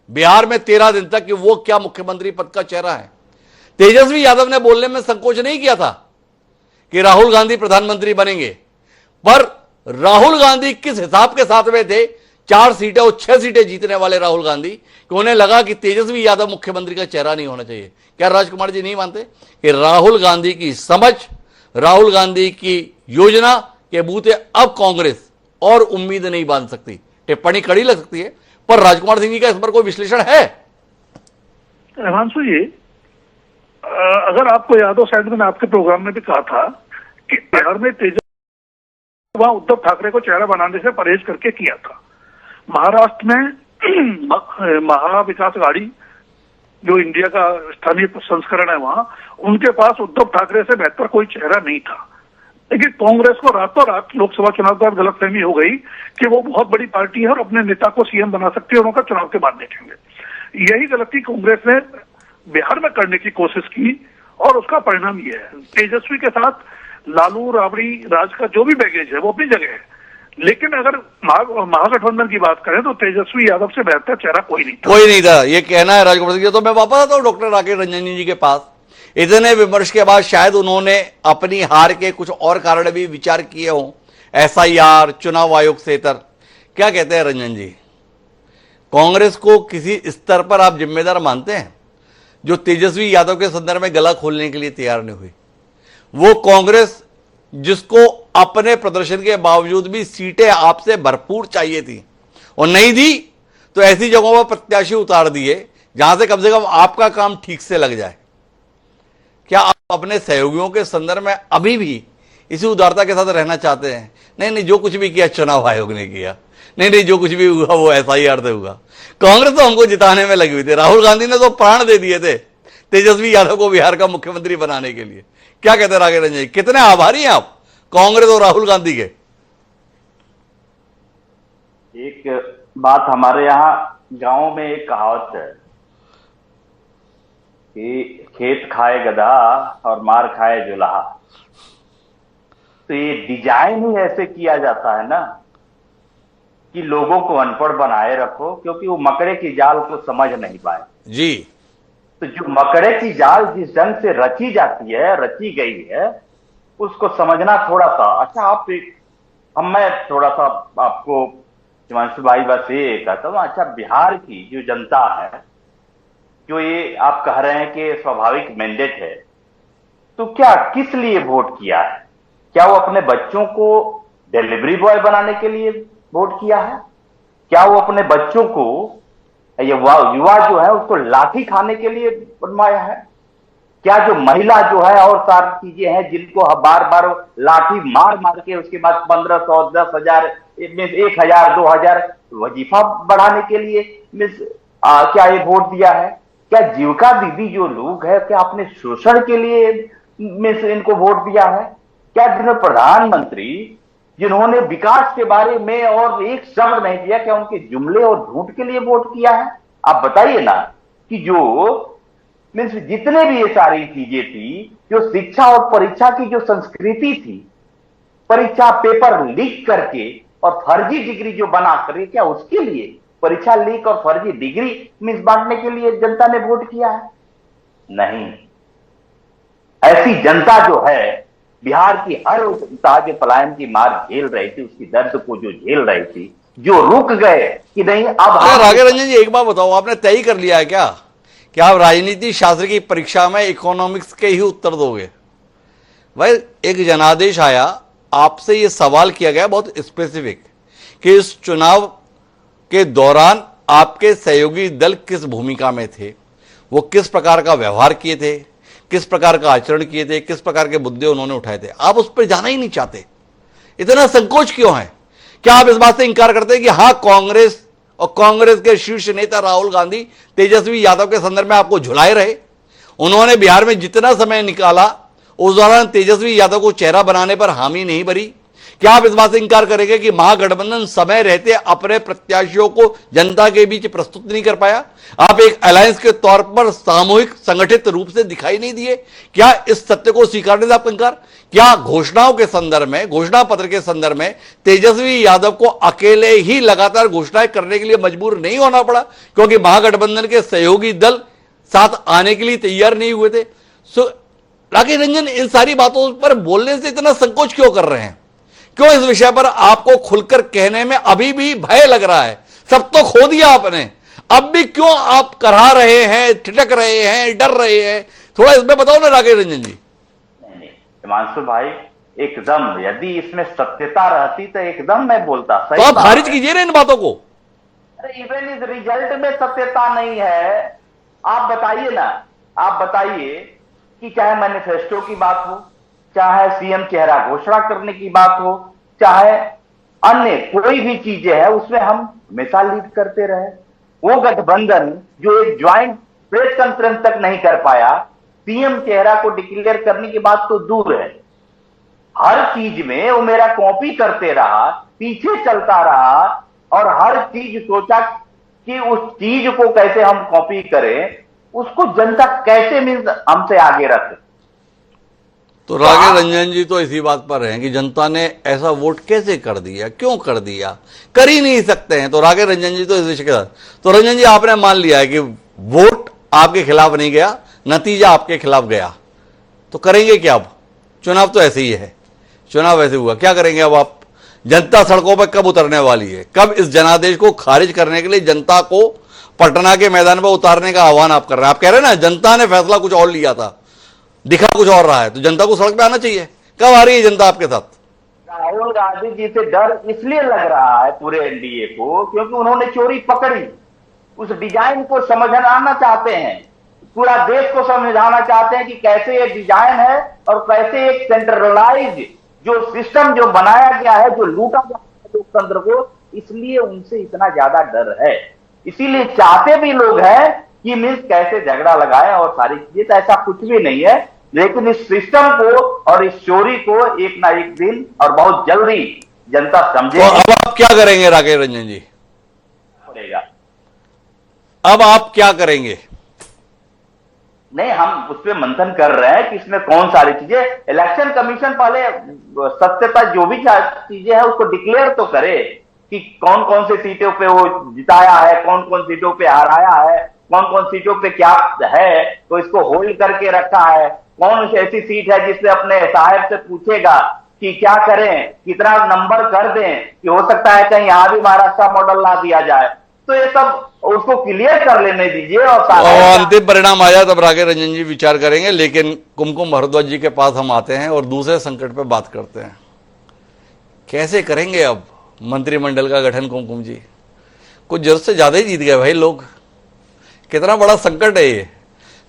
बिहार में 13 दिन तक कि वो क्या मुख्यमंत्री पद का चेहरा है। तेजस्वी यादव ने बोलने में संकोच नहीं किया था कि राहुल गांधी प्रधानमंत्री बनेंगे, पर राहुल गांधी किस हिसाब के साथ में थे, 4 सीटें और 6 सीटें जीतने वाले राहुल गांधी, कि उन्हें लगा कि तेजस्वी यादव मुख्यमंत्री का चेहरा नहीं होना चाहिए। क्या राजकुमार जी नहीं मानते कि राहुल गांधी की समझ, राहुल गांधी की योजना के बूते अब कांग्रेस और उम्मीद नहीं बांध सकती? टिप्पणी कड़ी लग सकती है, पर राजकुमार सिंह जी का इस पर कोई विश्लेषण है? हिमांशु जी, अगर आपको याद हो, शायद मैंने आपके प्रोग्राम में भी कहा था कि बिहार में तेजस्वी वहां उद्धव ठाकरे को चेहरा बनाने से परहेज करके किया था। महाराष्ट्र में महाविकास आघाड़ी जो इंडिया का स्थानीय संस्करण है, वहां उनके पास उद्धव ठाकरे से बेहतर कोई चेहरा नहीं था। लेकिन कांग्रेस को रातों रात लोकसभा चुनाव के बाद गलतफहमी हो गई कि वो बहुत बड़ी पार्टी है और अपने नेता को सीएम बना सकती है और उनका चुनाव के बाद देखेंगे। यही गलती कांग्रेस ने बिहार में करने की कोशिश की और उसका परिणाम ये है। तेजस्वी के साथ लालू राबड़ी राज का जो भी बैगेज है वो अपनी जगह है, लेकिन अगर महागठबंधन की बात करें तो तेजस्वी यादव से बेहतर चेहरा कोई नहीं था। ये कहना है राजकुमार सिंह। तो मैं वापस आता हूं डॉक्टर राकेश रंजन जी के पास। इतने विमर्श के बाद शायद उन्होंने अपनी हार के कुछ और कारण भी विचार किए हों, SIR, चुनाव आयोग से इतर। क्या कहते हैं रंजन जी, कांग्रेस को किसी स्तर पर आप जिम्मेदार मानते हैं जो तेजस्वी यादव के संदर्भ में गला खोलने के लिए तैयार नहीं हुई? वो कांग्रेस जिसको अपने प्रदर्शन के बावजूद भी सीटें आपसे भरपूर चाहिए थी और नहीं दी, तो ऐसी जगहों पर प्रत्याशी उतार दिए जहां से कम आपका काम ठीक से लग जाए। क्या आप अपने सहयोगियों के संदर्भ में अभी भी इसी उदारता के साथ रहना चाहते हैं? नहीं, जो कुछ भी किया चुनाव आयोग ने किया, नहीं, जो कुछ भी हुआ वो SIR से हुआ। कांग्रेस तो हमको जिताने में लगी हुई थी। राहुल गांधी ने तो प्राण दे दिए थे तेजस्वी यादव को बिहार का मुख्यमंत्री बनाने के लिए। क्या कहते हैं राकेश रंजन जी, कितने आभारी हैं आप कांग्रेस और राहुल गांधी के? एक बात हमारे यहाँ गांव में एक कहावत है कि खेत खाए गधा और मार खाए जुलाहा। तो ये डिजाइन ही ऐसे किया जाता है ना कि लोगों को अनपढ़ बनाए रखो, क्योंकि वो मकड़े की जाल को समझ नहीं पाए जी। तो जो मकड़े की जाल जिस ढंग से रची जाती है, रची गई है, उसको समझना थोड़ा सा अच्छा। मैं थोड़ा सा आपको हिमांशु भाई, बस ये कहता हूँ, अच्छा बिहार की जो जनता है, जो ये आप कह रहे हैं कि स्वाभाविक मैंडेट है, तो क्या किस लिए वोट किया है? क्या वो अपने बच्चों को डिलीवरी बॉय बनाने के लिए वोट किया है? क्या वो अपने बच्चों को, युवा जो है उसको लाठी खाने के लिए बनवाया है? क्या जो महिला जो है और सारी चीजें हैं जिनको बार बार लाठी मार मार के उसके बाद 1500, 10,000, 1,000, 2,000 वजीफा बढ़ाने के लिए क्या ये वोट दिया है? क्या जीविका दीदी जो लोग है, क्या अपने शोषण के लिए इनको वोट दिया है? क्या जिन्होंने प्रधानमंत्री जिन्होंने विकास के बारे में और एक शब्द नहीं दिया, क्या उनके जुमले और झूठ के लिए वोट किया है? आप बताइए ना कि जो जितने भी ये सारी चीजें थी, जो शिक्षा और परीक्षा की जो संस्कृति थी, परीक्षा पेपर लीक करके और फर्जी डिग्री जो बना कर, क्या उसके लिए परीक्षा लीक और फर्जी डिग्री बांटने के लिए जनता ने वोट किया है? नहीं। ऐसी जनता जो है बिहार की हर जनता जो पलायन की मार झेल रही थी, उसकी दर्द को जो झेल रही थी, जो रुक गए कि नहीं अब राघव रंजन जी, एक बात बताओ, आपने तय कर लिया है क्या कि आप राजनीति शास्त्र की परीक्षा में इकोनॉमिक्स के ही उत्तर दोगे? भाई एक जनादेश आया, आपसे ये सवाल किया गया बहुत स्पेसिफिक कि इस चुनाव के दौरान आपके सहयोगी दल किस भूमिका में थे, वो किस प्रकार का व्यवहार किए थे, किस प्रकार का आचरण किए थे, किस प्रकार के मुद्दे उन्होंने उठाए थे। आप उस पर जाना ही नहीं चाहते, इतना संकोच क्यों है? क्या आप इस बात से इंकार करते हैं कि हाँ, कांग्रेस और कांग्रेस के शीर्ष नेता राहुल गांधी तेजस्वी यादव के संदर्भ में आपको झुलाए रहे? उन्होंने बिहार में जितना समय निकाला उस दौरान तेजस्वी यादव को चेहरा बनाने पर हामी नहीं भरी। क्या आप इस बात से इंकार करेंगे कि महागठबंधन समय रहते अपने प्रत्याशियों को जनता के बीच प्रस्तुत नहीं कर पाया? आप एक अलायंस के तौर पर सामूहिक संगठित रूप से दिखाई नहीं दिए? क्या इस सत्य को स्वीकारने से आपका इंकार? क्या घोषणाओं के संदर्भ में, घोषणा पत्र के संदर्भ में तेजस्वी यादव को अकेले ही लगातार घोषणाएं करने के लिए मजबूर नहीं होना पड़ा क्योंकि महागठबंधन के सहयोगी दल साथ आने के लिए तैयार नहीं हुए थे? राकेश रंजन, इन सारी बातों पर बोलने से इतना संकोच क्यों कर रहे हैं? क्यों इस विषय पर आपको खुलकर कहने में अभी भी भय लग रहा है? सब तो खो दिया आपने, अब भी क्यों आप करा रहे हैं, ठिठक रहे हैं, डर रहे हैं? थोड़ा इसमें बताओ ना राकेश रंजन जी। नहीं, हिमांशु भाई, एकदम यदि इसमें सत्यता रहती तो एकदम मैं बोलता। तो आप खारिज कीजिए ना इन बातों को। अरे इवन इस रिजल्ट में सत्यता नहीं है। आप बताइए ना, आप बताइए कि चाहे मैनिफेस्टो की बात हो, चाहे सीएम चेहरा घोषणा करने की बात हो, चाहे अन्य कोई भी चीजें है, उसमें हम हमेशा लीड करते रहे। वो गठबंधन जो एक ज्वाइंट प्रेस कॉन्फ्रेंस तक नहीं कर पाया, सीएम चेहरा को डिक्लेयर करने की बात तो दूर है, हर चीज में वो मेरा कॉपी करते रहा, पीछे चलता रहा और हर चीज सोचा कि उस चीज को कैसे हम कॉपी करें, उसको जनता कैसे हमसे आगे रखे। तो राकेश रंजन जी तो इसी बात पर हैं कि जनता ने ऐसा वोट कैसे कर दिया, क्यों कर दिया, कर ही नहीं सकते हैं। तो राकेश रंजन जी तो इस विषय के साथ, तो रंजन जी आपने मान लिया है कि वोट आपके खिलाफ नहीं गया, नतीजा आपके खिलाफ गया, तो करेंगे क्या अब? चुनाव तो ऐसे ही है, चुनाव ऐसे हुआ, क्या करेंगे अब आप? जनता सड़कों पर कब उतरने वाली है? कब इस जनादेश को खारिज करने के लिए जनता को पटना के मैदान पर उतारने का आह्वान आप कर रहे हैं? आप कह रहे हैं ना जनता ने फैसला कुछ और लिया था, दिखा कुछ और रहा है, तो जनता को सड़क पे आना चाहिए। कब आ रही है जनता आपके साथ? राहुल गांधी जी से डर इसलिए लग रहा है पूरे एनडीए को क्योंकि उन्होंने चोरी पकड़ी, उस डिजाइन को समझना चाहते हैं, पूरा देश को समझाना चाहते हैं कि कैसे ये डिजाइन है और कैसे एक सेंट्रलाइज जो सिस्टम जो बनाया गया है, जो लूटा गया है लोकतंत्र को, इसलिए उनसे इतना ज्यादा डर है। इसीलिए चाहते भी लोग हैं कि मिस कैसे झगड़ा लगाए और सारी चीजें, तो ऐसा कुछ भी नहीं है, लेकिन इस सिस्टम को और इस चोरी को एक ना एक दिन और बहुत जल्दी जनता समझे। तो अब आप क्या करेंगे राकेश रंजन जी? पड़ेगा। अब आप क्या करेंगे? नहीं, हम उस पर मंथन कर रहे हैं कि इसमें कौन सारी चीजें, इलेक्शन कमीशन पहले सत्यता जो भी चीजें हैं उसको डिक्लेयर तो करे कि कौन कौन से सीटों पे वो जिताया है, कौन कौन सीटों पे हराया है, कौन कौन सीटों पे क्या है, तो इसको होल्ड करके रखा है, कौन ऐसी सीट है जिससे अपने साहब से पूछेगा कि क्या करें, कितना नंबर कर दें कि हो सकता है कहीं यहां भी महाराष्ट्र मॉडल ला दिया जाए। तो ये सब उसको क्लियर कर लेने दीजिए और अंतिम परिणाम आ जाए तब राकेश रंजन जी विचार करेंगे। लेकिन कुमकुम भारद्वाज जी के पास हम आते हैं और दूसरे संकट पे बात करते हैं। कैसे करेंगे अब मंत्रिमंडल का गठन कुमकुम जी? कुछ जरूरत से ज्यादा ही जीत गए भाई लोग। कितना बड़ा संकट है ये।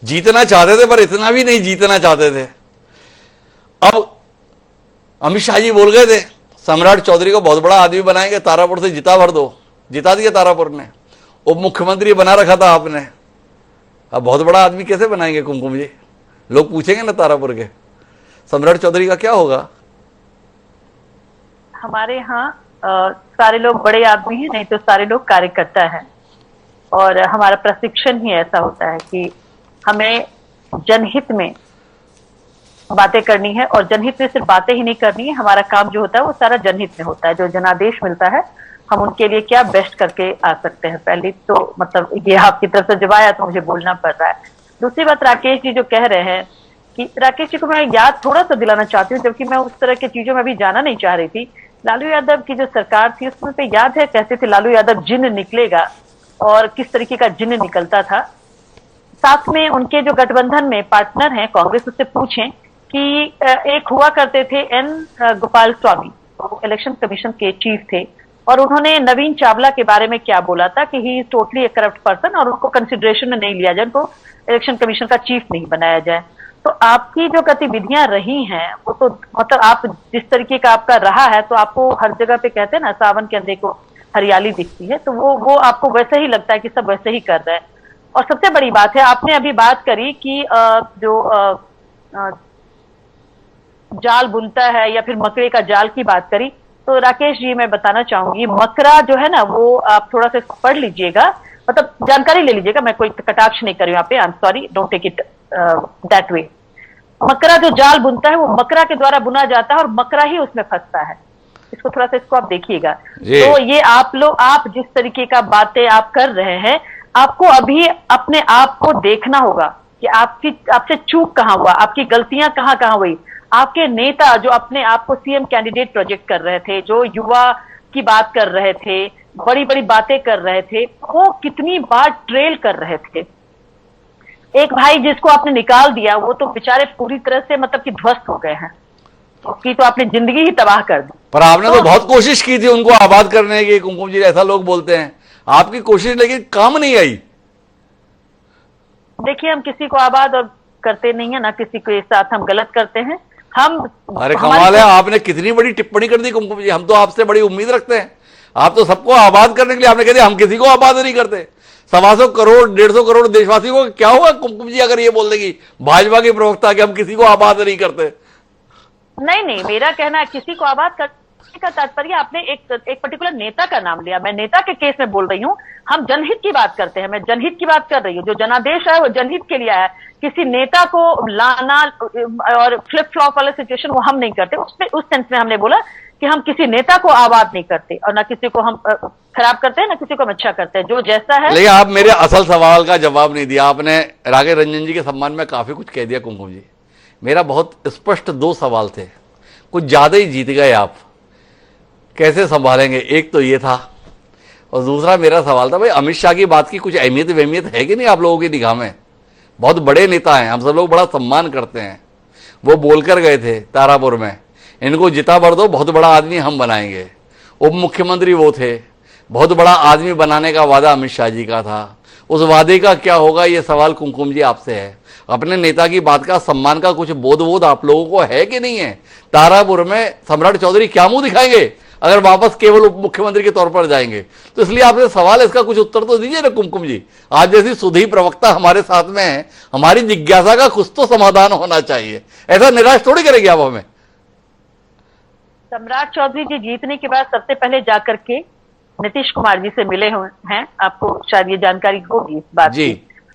जीतना चाहते थे पर इतना भी नहीं जीतना चाहते थे। अब अमित शाह जी बोल गए थे सम्राट चौधरी को बहुत बड़ा आदमी बनाएंगे, तारापुर से जिता भर दो। जिता दिया तारापुर ने, उप मुख्यमंत्री बना रखा था आपने। अब बहुत बड़ा आदमी कैसे बनाएंगे कुमकुम जी? लोग पूछेंगे ना तारापुर के सम्राट चौधरी का क्या होगा? हमारे यहाँ सारे लोग बड़े आदमी हैं, नहीं तो सारे लोग कार्यकर्ता हैं। और हमारा प्रशिक्षण ही ऐसा होता है कि हमें जनहित में बातें करनी है, और जनहित में सिर्फ बातें ही नहीं करनी है, हमारा काम जो होता है वो सारा जनहित में होता है। जो जनादेश मिलता है हम उनके लिए क्या बेस्ट करके आ सकते हैं, पहले तो मतलब ये आपकी तरफ से जब आया तो मुझे बोलना पड़ रहा है। दूसरी बात, राकेश जी जो कह रहे हैं कि राकेश जी को मैं याद थोड़ा सा दिलाना चाहती हूँ, जबकि मैं उस तरह की चीजों में भी जाना नहीं चाह रही थी। लालू यादव की जो सरकार थी उसमें पे याद है कहते थे लालू यादव जिन्न निकलेगा, और किस तरीके का जिन्न निकलता था। साथ में उनके जो गठबंधन में पार्टनर हैं कांग्रेस, उससे पूछें कि एक हुआ करते थे N Gopal Swami, election commission के चीफ थे, और उन्होंने नवीन चावला के बारे में क्या बोला था कि he is totally A corrupt person और उनको कंसिडरेशन में नहीं लिया जाए, उनको इलेक्शन कमीशन का चीफ नहीं बनाया जाए। तो आपकी जो गतिविधियां रही हैं वो तो मतलब आप जिस तरीके का आपका रहा है, तो आपको हर जगह पे कहते हैं ना सावन के अंधे को हरियाली दिखती है, तो वो आपको वैसे ही लगता है कि सब वैसे ही कर रहे हैं। और सबसे बड़ी बात है, आपने अभी बात करी कि जाल बुनता है या फिर मकड़े का जाल की बात करी, तो राकेश जी मैं बताना चाहूंगी मकड़ा जो है ना वो आप थोड़ा सा पढ़ लीजिएगा, मतलब जानकारी ले लीजिएगा। मैं कोई कटाक्ष नहीं कर रही हूँ यहाँ पे, I am sorry, don't take it that way. मकड़ा जो जाल बुनता है वो मकड़ा के द्वारा बुना जाता है और मकड़ा ही उसमें फंसता है। इसको थोड़ा सा इसको आप देखिएगा। तो ये आप जिस तरीके का बातें आप कर रहे हैं, आपको अभी अपने आप को देखना होगा कि आपसे चूक कहाँ हुआ, आपकी गलतियां कहाँ कहाँ हुई। आपके नेता जो अपने आप को सीएम कैंडिडेट प्रोजेक्ट कर रहे थे, जो युवा की बात कर रहे थे, बड़ी बड़ी बातें कर रहे थे, वो कितनी बार ट्रेल कर रहे थे। एक भाई जिसको आपने निकाल दिया वो तो बेचारे पूरी तरह से मतलब कि ध्वस्त हो गए हैं, उसकी तो आपने जिंदगी ही तबाह कर दी। पर आपने तो बहुत कोशिश की थी उनको आबाद करने की कुमकुम जी, ऐसा लोग बोलते हैं। आपकी कोशिश लेकिन काम नहीं आई। देखिए हम किसी को आबाद और करते नहीं है ना, किसी के साथ हम गलत करते हैं। अरे कमाल है, आपने कितनी बड़ी टिप्पणी कर दी कुमकुम जी। हम तो आपसे बड़ी उम्मीद रखते हैं। आप तो सबको आबाद करने के लिए आपने कह दिया हम किसी को आबाद नहीं करते। 125 करोड़ 150 करोड़ देशवासियों को क्या हुआ कुमकुम जी अगर ये बोल देगी भाजपा की प्रवक्ता कि हम किसी को आबाद नहीं करते? नहीं, मेरा कहना है किसी को आबाद करने का तात्पर्य, आपने एक पर्टिकुलर नेता का नाम लिया। मैं नेता के केस में बोल रही हूँ, हम जनहित की बात करते हैं। मैं जनहित की बात कर रही हूँ। जो जनादेश है वो जनहित के लिए है। किसी नेता को लाना और फ्लिप फ्लॉप वाला सिचुएशन वो हम नहीं करते। उस सेंस में हमने बोला कि हम किसी नेता को आबाद नहीं करते और ना किसी को हम खराब करते हैं, ना किसी को हम अच्छा करते हैं। जो जैसा है। लेकिन आप मेरे असल सवाल का जवाब नहीं दिया आपने। राकेश रंजन जी के सम्मान में काफी कुछ कह दिया कुमकुम जी। मेरा बहुत स्पष्ट 2 सवाल थे, कुछ ज्यादा ही जीत गए आप। कैसे संभालेंगे, एक तो ये था, और दूसरा मेरा सवाल था भाई अमित शाह की बात की कुछ अहमियत वहमियत है कि नहीं आप लोगों की निगाह में? बहुत बड़े नेता हैं, हम सब लोग बड़ा सम्मान करते हैं। वो बोलकर गए थे तारापुर में, इनको जिता भर दो, बहुत बड़ा आदमी हम बनाएंगे। उप मुख्यमंत्री वो थे, बहुत बड़ा आदमी बनाने का वादा अमित शाह जी का था। उस वादे का क्या होगा, ये सवाल कुमकुम जी आपसे है। अपने नेता की बात का, सम्मान का कुछ बोध आप लोगों को है कि नहीं है? तारापुर में सम्राट चौधरी क्या मुंह दिखाएंगे अगर वापस केवल उप मुख्यमंत्री के तौर पर जाएंगे? तो इसलिए आपने सवाल, इसका कुछ उत्तर तो दीजिए ना कुमकुम जी। आज जैसी सुधी प्रवक्ता हमारे साथ में है, हमारी जिज्ञासा का कुछ तो समाधान होना चाहिए। ऐसा निराश थोड़ी करेंगे आप हमें। सम्राट चौधरी जी जीतने के बाद सबसे पहले जाकर के नीतीश कुमार जी से मिले हुए हैं, आपको शायद ये जानकारी होगी इस बात की।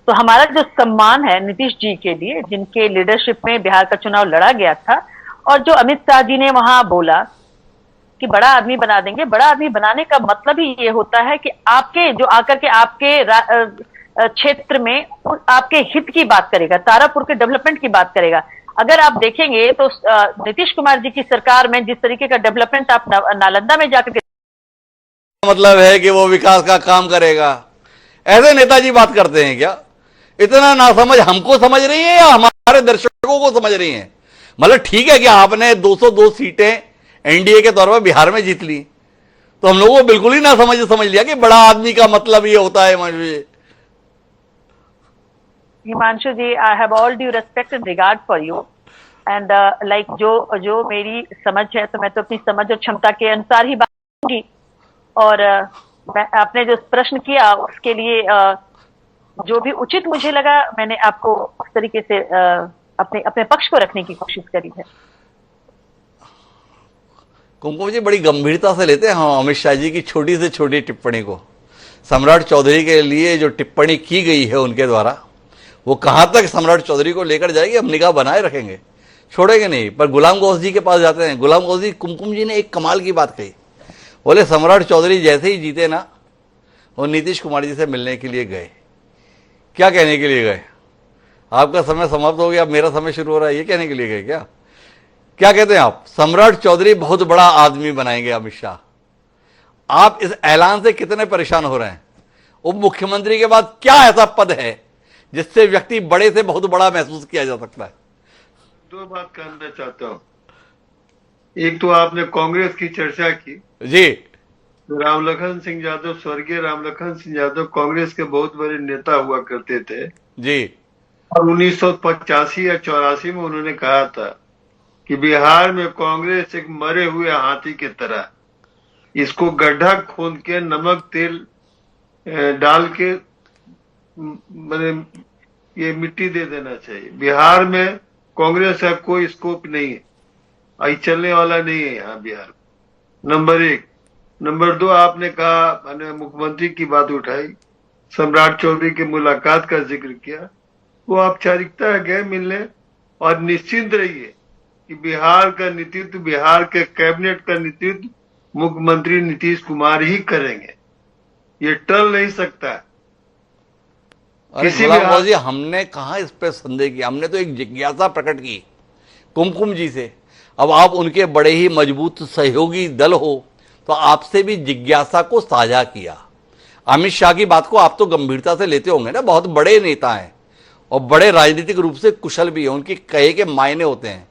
तो हमारा जो सम्मान है नीतीश जी के लिए, जिनके लीडरशिप में बिहार का चुनाव लड़ा गया था, और जो अमित शाह जी ने वहां बोला कि बड़ा आदमी बना देंगे। बड़ा आदमी बनाने का मतलब ही ये होता है कि आपके जो आकर के आपके क्षेत्र में आपके हित की बात करेगा, तारापुर के डेवलपमेंट की बात करेगा। अगर आप देखेंगे तो नीतीश कुमार जी की सरकार में जिस तरीके का डेवलपमेंट आप नालंदा में जाकर मतलब है कि वो विकास का काम करेगा। ऐसे नेताजी बात करते हैं क्या? इतना नासमझ हमको समझ रही है या हमारे दर्शकों को समझ रही हैं? मतलब ठीक है कि आपने 202 सीटें एनडीए के तौर पर बिहार में जीत ली, तो हम लोगों को बिल्कुल ही ना समझ लिया कि बड़ा आदमी का मतलब ये होता है। Himanshu ji, I have all due respect and regard for you and like जो मेरी समझ है तो मैं तो अपनी समझ और क्षमता के अनुसार ही बात करूंगी। और मैं आपने जो प्रश्न किया उसके लिए जो भी उचित मुझे लगा मैंने आपको उस तरीके से अपने पक्ष को रखने की कोशिश करी है। कुमकुम जी बड़ी गंभीरता से लेते हैं हम अमित शाह जी की छोटी से छोटी टिप्पणी को। सम्राट चौधरी के लिए जो टिप्पणी की गई है उनके द्वारा, वो कहां तक सम्राट चौधरी को लेकर जाएगी हम निगाह बनाए रखेंगे, छोड़ेंगे नहीं। पर गुलाम गौस जी के पास जाते हैं। गुलाम गौस जी, कुमकुम जी ने एक कमाल की बात कही, बोले सम्राट चौधरी जैसे ही जीते ना, वो नीतीश कुमार जी से मिलने के लिए गए। क्या कहने के लिए गए? आपका समय समाप्त हो गया, मेरा समय शुरू हो रहा है, ये कहने के लिए गए क्या? क्या कहते हैं आप? सम्राट चौधरी बहुत बड़ा आदमी बनाएंगे अमित शाह। आप इस ऐलान से कितने परेशान हो रहे हैं? उप मुख्यमंत्री के बाद क्या ऐसा पद है जिससे व्यक्ति बड़े से बहुत बड़ा महसूस किया जा सकता है? दो बात कहना चाहता हूँ। एक तो आपने कांग्रेस की चर्चा की जी। रामलखन सिंह यादव, स्वर्गीय रामलखन सिंह यादव कांग्रेस के बहुत बड़े नेता हुआ करते थे जी। और 1985 या 84 में उन्होंने कहा था कि बिहार में कांग्रेस एक मरे हुए हाथी की तरह, इसको गड्ढा खोद के नमक तेल डाल के मैंने ये मिट्टी दे देना चाहिए। बिहार में कांग्रेस का कोई स्कोप नहीं है, आई चलने वाला नहीं है यहाँ बिहार में। नंबर एक। नंबर दो, आपने कहा, मैंने मुख्यमंत्री की बात उठाई, सम्राट चौधरी की मुलाकात का जिक्र किया। वो औपचारिकता गए मिलने, और निश्चिंत रहिए कि बिहार का नेतृत्व, बिहार के कैबिनेट का नेतृत्व मुख्यमंत्री नीतीश कुमार ही करेंगे, ये टल नहीं सकता। अरे गुलाम गौस जी, हमने कहा इस पे संदेह किया, हमने तो एक जिज्ञासा प्रकट की कुमकुम जी से। अब आप उनके बड़े ही मजबूत सहयोगी दल हो तो आपसे भी जिज्ञासा को साझा किया। अमित शाह की बात को आप तो गंभीरता से लेते होंगे ना, बहुत बड़े नेता हैं और बड़े राजनीतिक रूप से कुशल भी हैं, उनकी कहे के मायने होते हैं।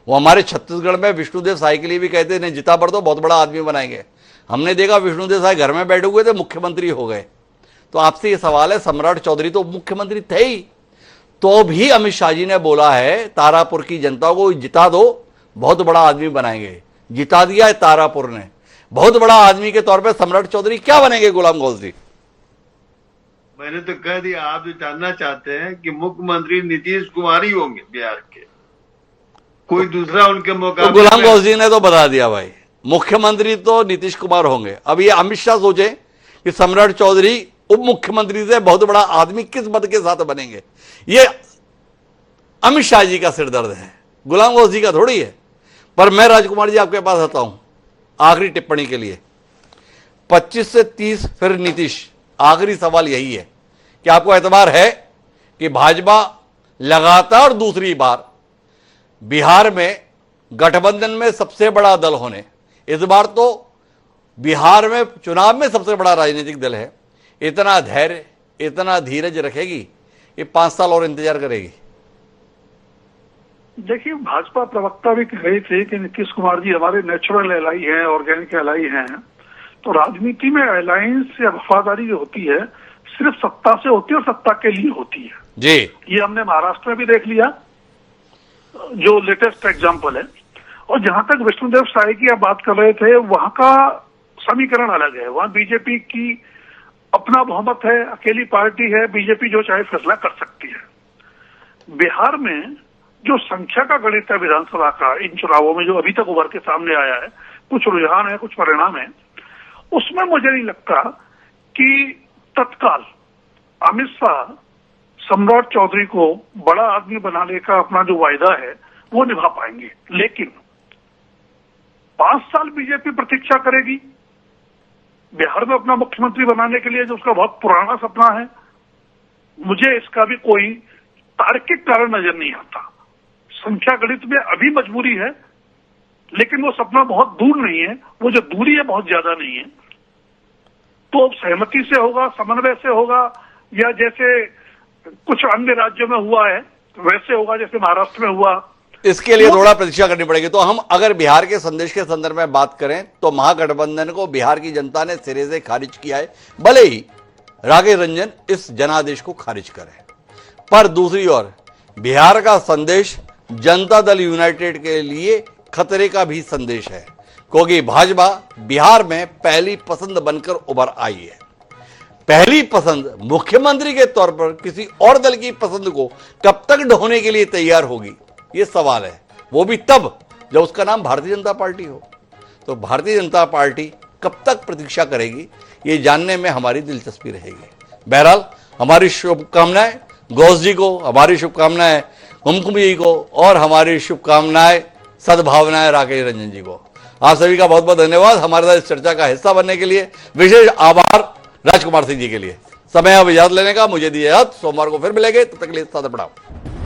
वो हमारे छत्तीसगढ़ में विष्णुदेव साय के लिए भी कहते हैं जिता पर तो बहुत बड़ा आदमी बनाएंगे। हमने देखा विष्णुदेव साय घर में बैठे हुए थे, मुख्यमंत्री हो गए। तो आपसे ये सवाल है, सम्राट चौधरी तो मुख्यमंत्री थे ही, तो भी अमित शाह जी ने बोला है तारापुर की जनता को जिता दो, बहुत बड़ा आदमी बनाएंगे। जिता दिया है तारापुर ने, बहुत बड़ा आदमी के तौर पे सम्राट चौधरी क्या बनेंगे गुलाम गौस जी? मैंने तो कह दिया, आप जो जानना चाहते हैं कि मुख्यमंत्री नीतीश कुमार ही होंगे बिहार के, कोई दूसरा उनके मुकाबले। तो गुलाम गौस जी ने तो बता दिया भाई, मुख्यमंत्री तो नीतीश कुमार होंगे। अब ये अमित शाह सोचे कि सम्राट चौधरी उप मुख्यमंत्री से बहुत बड़ा आदमी किस पद के साथ बनेंगे, ये अमित शाह जी का सिरदर्द है, गुलाम गौस जी का थोड़ी है। पर मैं राजकुमार जी आपके पास आता हूं आखिरी टिप्पणी के लिए। 25 से 30 फिर नीतीश, आखिरी सवाल यही है कि आपको एतबार है कि भाजपा लगातार दूसरी बार बिहार में गठबंधन में सबसे बड़ा दल होने, इस बार तो बिहार में चुनाव में सबसे बड़ा राजनीतिक दल है, इतना धैर्य, इतना धीरज रखेगी? ये 5 साल और इंतजार करेगी? देखिए, भाजपा प्रवक्ता भी कह रहे थे कि नीतीश कुमार जी हमारे नेचुरल एलाई हैं, ऑर्गेनिक एलाई हैं। तो राजनीति में अलायंस या वफादारी जो होती है सिर्फ सत्ता से होती है और सत्ता के लिए होती है जी। ये हमने महाराष्ट्र में भी देख लिया, जो लेटेस्ट एग्जाम्पल है। और जहां तक विष्णुदेव साय की आप बात कर रहे थे, वहां का समीकरण अलग है। वहां बीजेपी की अपना बहुमत है, अकेली पार्टी है, बीजेपी जो चाहे फैसला कर सकती है। बिहार में जो संख्या का गणित है विधानसभा का, इन चुनावों में जो अभी तक उभर के सामने आया है, कुछ रुझान है, कुछ परिणाम है, उसमें मुझे नहीं लगता कि तत्काल अमित शाह सम्राट चौधरी को बड़ा आदमी बनाने का अपना जो वायदा है वो निभा पाएंगे। लेकिन 5 साल बीजेपी प्रतीक्षा करेगी बिहार में अपना मुख्यमंत्री बनाने के लिए, जो उसका बहुत पुराना सपना है। मुझे इसका भी कोई तार्किक कारण नजर नहीं आता। संख्या गणित में अभी मजबूरी है, लेकिन वो सपना बहुत दूर नहीं है, वो जो दूरी है बहुत ज्यादा नहीं है। तो सहमति से होगा, समन्वय से होगा, या जैसे कुछ अन्य राज्यों में हुआ है वैसे होगा, जैसे महाराष्ट्र में हुआ। इसके लिए थोड़ा प्रतीक्षा करनी पड़ेगी। तो हम अगर बिहार के संदेश के संदर्भ में बात करें तो महागठबंधन को बिहार की जनता ने सिरे से खारिज किया है, भले ही राकेश रंजन इस जनादेश को खारिज करें। पर दूसरी ओर बिहार का संदेश जनता दल यूनाइटेड के लिए खतरे का भी संदेश है, क्योंकि भाजपा बिहार में पहली पसंद बनकर उभर आई है। पहली पसंद मुख्यमंत्री के तौर पर किसी और दल की पसंद को कब तक ढोने के लिए तैयार होगी, यह सवाल है। वो भी तब जब उसका नाम भारतीय जनता पार्टी हो। तो भारतीय जनता पार्टी कब तक प्रतीक्षा करेगी, ये जानने में हमारी दिलचस्पी रहेगी। बहरहाल हमारी शुभकामनाएं घोष जी को, हमारी शुभकामनाएं कुमकुम जी को, और हमारी शुभकामनाएं सद्भावनाएं राकेश रंजन जी को। आप सभी का बहुत बहुत धन्यवाद हमारे साथ इस चर्चा का हिस्सा बनने के लिए। विशेष आभार राजकुमार सिंह जी के लिए। समय अब इजाजत लेने का, मुझे दिए इजाजत। सोमवार को फिर मिलेंगे, तब तक के लिए सादर प्रणाम।